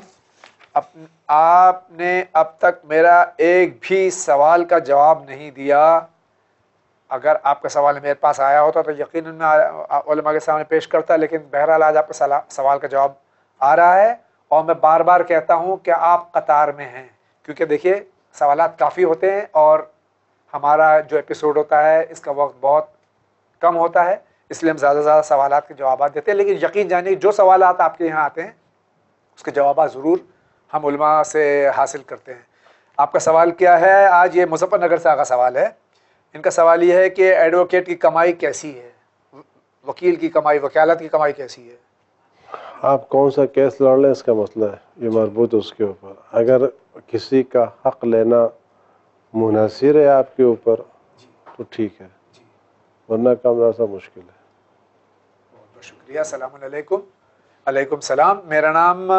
آپ نے اب تک میرا ایک بھی سوال کا جواب نہیں دیا. اگر آپ کا سوال میرے پاس آیا ہوتا تو یقیناً میں علماء کے سامنے پیش کرتا، لیکن بہرحال آج آپ کا سوال کا جواب آ رہا ہے. اور میں بار بار کہتا ہوں کہ آپ قطار میں ہیں، کیونکہ دیکھیے سوالات کافی ہوتے ہیں اور ہمارا جو ایپیسوڈ ہوتا ہے اس کا وقت بہت کم ہوتا ہے، اس لیے ہم زیادہ سے زیادہ سوالات کے جوابات دیتے ہیں. لیکن یقین جانیے جو سوالات آپ کے یہاں آتے ہیں اس کے جوابات ضرور ہم علماء سے حاصل کرتے ہیں. آپ کا سوال کیا ہے؟ آج یہ مظفر نگر سے آگا سوال ہے. ان کا سوال یہ ہے کہ ایڈوکیٹ کی کمائی کیسی ہے، وکیل کی کمائی، وکالت کی کمائی کیسی ہے؟ آپ کون سا کیس لڑ لیں اس کا مسئلہ ہے، یہ مربوط اس کے اوپر. اگر کسی کا حق لینا منحصر ہے آپ کے اوپر تو ٹھیک ہے، ورنہ کام ایسا مشکل ہے. بہت بہت شکریہ. السلام علیکم. علیکم السلام. میرا نام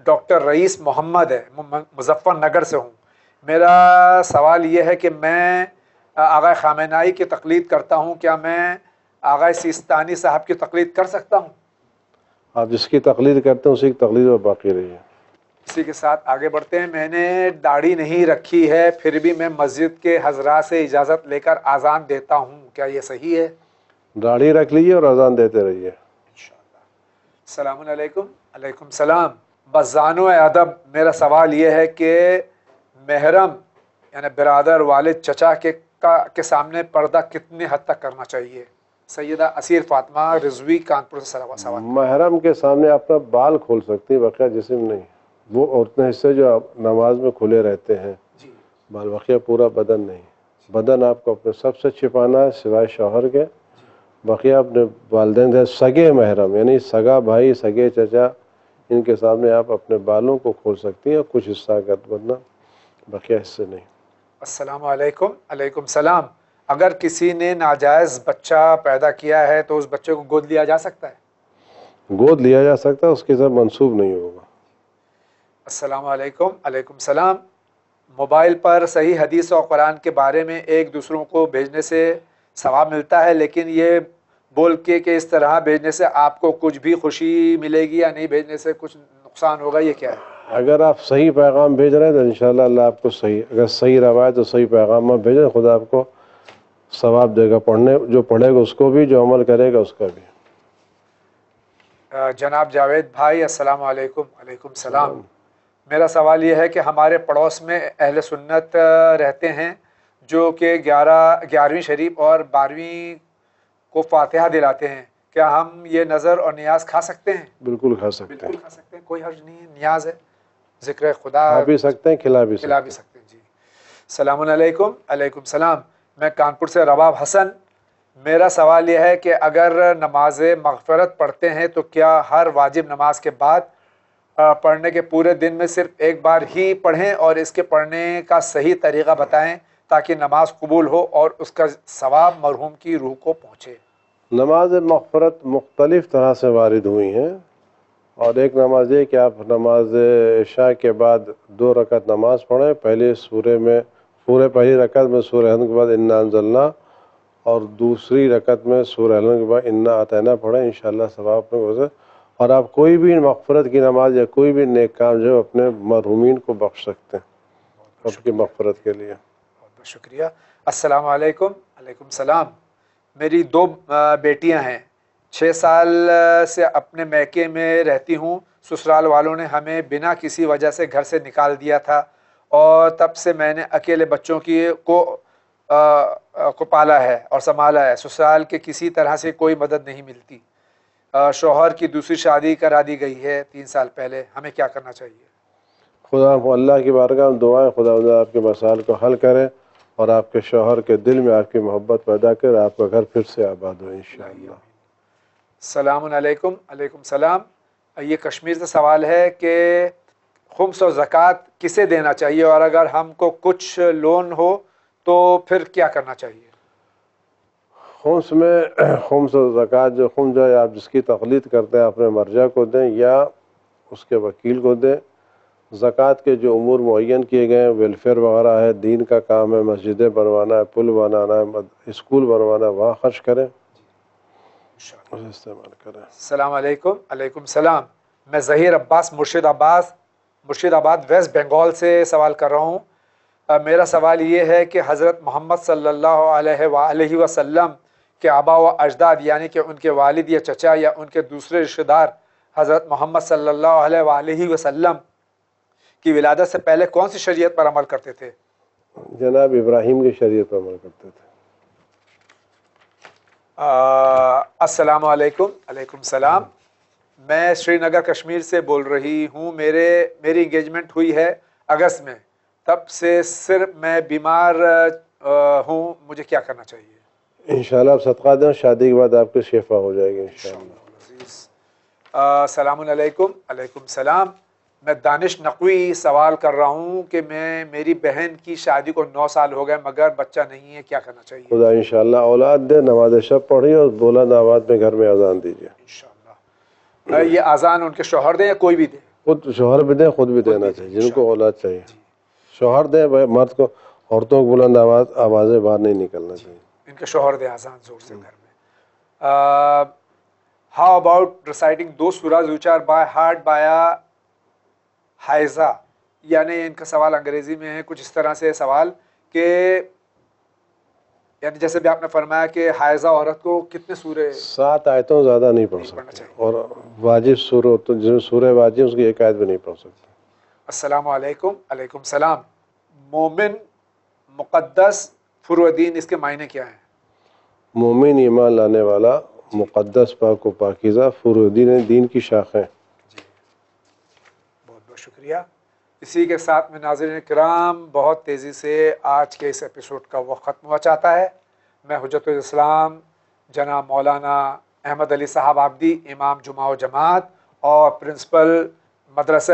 ڈاکٹر رئیس محمد ہے، مظفر نگر سے ہوں۔ میرا سوال یہ ہے کہ میں آغا خامنہئی کی تقلید کرتا ہوں، کیا میں آغا سیستانی صاحب کی تقلید کر سکتا ہوں؟ آپ جس کی تقلید کرتے ہیں اسی کی تقلید میں باقی رہیے۔ اسی کے ساتھ آگے بڑھتے ہیں۔ میں نے داڑھی نہیں رکھی ہے، پھر بھی میں مسجد کے حضرات سے اجازت لے کر اذان دیتا ہوں، کیا یہ صحیح ہے؟ داڑھی رکھ لیجیے اور اذان دیتے رہیے۔ السلام علیکم۔ علیکم السلام۔ بزانو ادب، میرا سوال یہ ہے کہ محرم یعنی برادر، والد، چچا کے سامنے پردہ کتنے حد تک کرنا چاہیے؟ سیدہ اسیر فاطمہ رضوی کانپور سے سوال۔ محرم کے سامنے اپنا بال کھول سکتی ہیں، بقیہ جسم نہیں۔ وہ عورتیں حصے جو نماز میں کھلے رہتے ہیں، بال، بقیہ پورا بدن نہیں۔ بدن آپ کو اپنے سب سے چھپانا ہے سوائے شوہر کے، بقیہ اپنے والدین سے سگے محرم یعنی سگا بھائی، سگے چچا، ان کے سامنے آپ اپنے بالوں کو کھول سکتی ہیں، کچھ حصہ کر ورنہ بقیہ حصے نہیں۔ السلام علیکم۔ علیکم السلام۔ اگر کسی نے ناجائز بچہ پیدا کیا ہے تو اس بچے کو گود لیا جا سکتا ہے؟ گود لیا جا سکتا ہے، اس کے ساتھ منسوب نہیں ہوگا۔ السلام علیکم۔ علیکم السلام۔ موبائل پر صحیح حدیث اور قرآن کے بارے میں ایک دوسروں کو بھیجنے سے ثواب ملتا ہے، لیکن یہ بول کے کہ اس طرح بھیجنے سے آپ کو کچھ بھی خوشی ملے گی یا نہیں بھیجنے سے کچھ نقصان ہوگا، یہ کیا ہے؟ اگر آپ صحیح پیغام بھیج رہے ہیں تو انشاءاللہ اللہ آپ کو صحیح، اگر صحیح روایت تو صحیح پیغام میں بھیجیں، خدا آپ کو ثواب دے گا، پڑھنے جو پڑھے گا اس کو بھی، جو عمل کرے گا اس کا بھی۔ جناب جاوید بھائی السلام علیکم۔ علیکم السلام۔ میرا سوال یہ ہے کہ ہمارے پڑوس میں اہل سنت رہتے ہیں جو کہ 11ویں شریف اور 12ویں کو فاتحہ دلاتے ہیں، کیا ہم یہ نظر اور نیاز کھا سکتے ہیں؟ بالکل کھا سکتے ہیں، بالکل کھا سکتے ہیں، کوئی حرج نہیں ہے، نیاز ہے، ذکر خدا کھا بھی سکتے ہیں، کھلا بھی سکتے ہیں۔ جی السلام علیکم۔ علیکم السلام۔ میں کانپور سے رباب حسن۔ میرا سوال یہ ہے کہ اگر نماز مغفرت پڑھتے ہیں تو کیا ہر واجب نماز کے بعد پڑھنے کے پورے دن میں صرف ایک بار ہی پڑھیں، اور اس کے پڑھنے کا صحیح طریقہ بتائیں تاکہ نماز قبول ہو اور اس کا ثواب مرحوم کی روح کو پہنچے؟ نماز مغفرت مختلف طرح سے وارد ہوئی ہیں، اور ایک نماز یہ کہ آپ نماز عشاء کے بعد 2 رکعت نماز پڑھیں، پہلے سورے میں پہلی رکعت میں سورہ حمد کے بعد انا انزلنا، اور دوسری رکعت میں سورہ حمد کے بعد انا اعطینا پڑھیں، انشاءاللہ ثواب میں گزرے۔ اور آپ کوئی بھی مغفرت کی نماز یا کوئی بھی نیک کام جو اپنے مرحومین کو بخش سکتے ہیں آپ کی مغفرت کے لیے۔ بہت بہت شکریہ۔ السلام علیکم۔ علیکم السلام۔ میری 2 بیٹیاں ہیں، 6 سال سے اپنے میکے میں رہتی ہوں، سسرال والوں نے ہمیں بنا کسی وجہ سے گھر سے نکال دیا تھا، اور تب سے میں نے اکیلے بچوں کو پالا ہے اور سنبھالا ہے، سسرال کے کسی طرح سے کوئی مدد نہیں ملتی، شوہر کی دوسری شادی کرا دی گئی ہے 3 سال پہلے، ہمیں کیا کرنا چاہیے؟ خدا اللہ کی بارگاہ میں دعائیں، خدا آپ کے مسائل کو حل کرے اور آپ کے شوہر کے دل میں آپ کی محبت پیدا کرے، آپ کا گھر پھر سے آباد ہو انشاءاللہ۔ السلام علیکم۔ علیکم السلام۔ یہ کشمیر سے سوال ہے کہ خمس و زکوٰۃ کسے دینا چاہیے، اور اگر ہم کو کچھ لون ہو تو پھر کیا کرنا چاہیے؟ خمس و زکوٰۃ جو خمس ہے، آپ جس کی تقلید کرتے ہیں اپنے مرجع کو دیں یا اس کے وکیل کو دیں۔ زکوٰۃ کے جو امور معین کیے گئے ہیں، ویلفیئر وغیرہ ہے، دین کا کام ہے، مسجدیں بنوانا ہے، پل بنانا ہے، اسکول بنوانا ہے، وہاں خرچ کریں، اسے استعمال کریں۔ السلام علیکم۔ علیکم السلام۔ میں ظہیر عباس مرشد آباد ویسٹ بنگال سے سوال کر رہا ہوں۔ میرا سوال یہ ہے کہ حضرت محمد صلی اللہ علیہ وآلہ وسلم کے آبا و اجداد یعنی کہ ان کے والد یا چچا یا ان کے دوسرے رشتہ دار حضرت محمد صلی اللہ علیہ وآلہ وسلم کی ولادت سے پہلے کون سی شریعت پر عمل کرتے تھے؟ جناب ابراہیم کی شریعت پر عمل کرتے تھے۔ السلام علیکم۔ علیکم السلام۔ میں سری نگر کشمیر سے بول رہی ہوں۔ میری انگیجمنٹ ہوئی ہے اگست میں، تب سے صرف میں بیمار ہوں، مجھے کیا کرنا چاہیے؟ انشاءاللہ آپ صدقہ دیں، شادی کے بعد آپ کی شفا ہو جائے گی انشاءاللہ۔ السلام علیکم۔ علیکم السلام۔ میں دانش نقوی سوال کر رہا ہوں کہ میری بہن کی شادی کو 9 سال ہو گئے مگر بچہ نہیں ہے، کیا کرنا چاہیے؟ خدا انشاءاللہ اولاد دے، نماز شب پڑھی اور بلند آواز میں گھر میں اذان دیجیے۔ انشاءاللہ۔ یہ اذان ان کے شوہر دیں یا کوئی بھی دے؟ خود شوہر بھی دیں، خود بھی دینا چاہیے جن کو اولاد چاہیے. شوہر دیں مرد کو، عورتوں کو بلند آوازیں باہر نہیں نکلنا چاہیے. ان کے شوہر دیں آسان زور سے گھر میں. How about reciting those surahs which are by heart by a حائزہ؟ یعنی ان کا سوال انگریزی میں ہے کچھ اس طرح سے سوال کہ یعنی جیسے بھی آپ نے فرمایا کہ حائزہ عورت کو کتنے سورے 7 آیتوں زیادہ نہیں پڑھ سکتے، اور واجب سورہ جو سورہ واجب اس کی ایک آیت بھی نہیں پڑھ سکتے. السلام علیکم. علیکم السلام. مومن، مقدس، فرودین، اس کے معنی کیا ہیں؟ مومن ایمان لانے والا، مقدس پاک و پاکیزہ، فرودین دین کی شاخیں. بہت بہت شکریہ. اسی کے ساتھ میں ناظرین کرام بہت تیزی سے آج کے اس ایپیسوڈ کا وقت ختم ہوا چاہتا ہے. میں حجت الاسلام جناب مولانا احمد علی صاحب عابدی، امام جمعہ و جماعت اور پرنسپل مدرسہ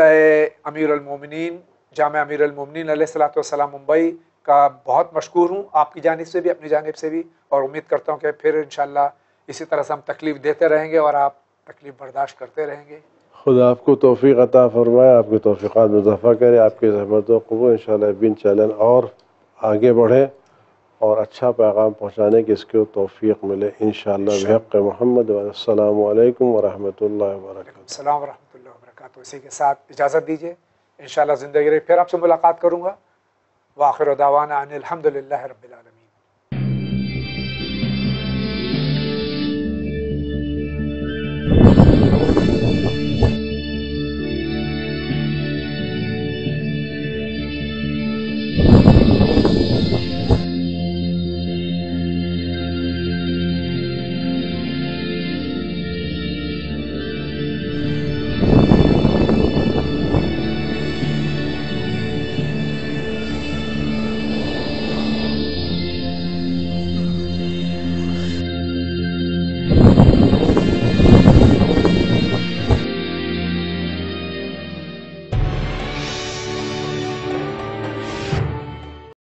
امیر المومنین جامعہ امیر المومنین علیہ الصلوۃ والسلام ممبئی کا بہت مشکور ہوں، آپ کی جانب سے بھی اپنی جانب سے بھی، اور امید کرتا ہوں کہ پھر انشاءاللہ اسی طرح سے ہم تکلیف دیتے رہیں گے اور آپ تکلیف برداشت کرتے رہیں گے. خدا آپ کو توفیق عطا فرمائے، آپ کی توفیقات میں اضافہ کرے، آپ کی زحمتوں کو انشاءاللہ بن چلن اور آگے بڑھے اور اچھا پیغام پہنچانے کی اس کو توفیق ملے انشاءاللہ بحق محمد. السلام علیکم ورحمۃ اللہ وبرکاتہ. السلام ورحمۃ اللہ وبرکاتہ. اسی کے ساتھ اجازت دیجیے، انشاءاللہ زندگی رہی پھر آپ سے ملاقات کروں گا. وآخر دعوانا ان الحمد للہ رب العالمین.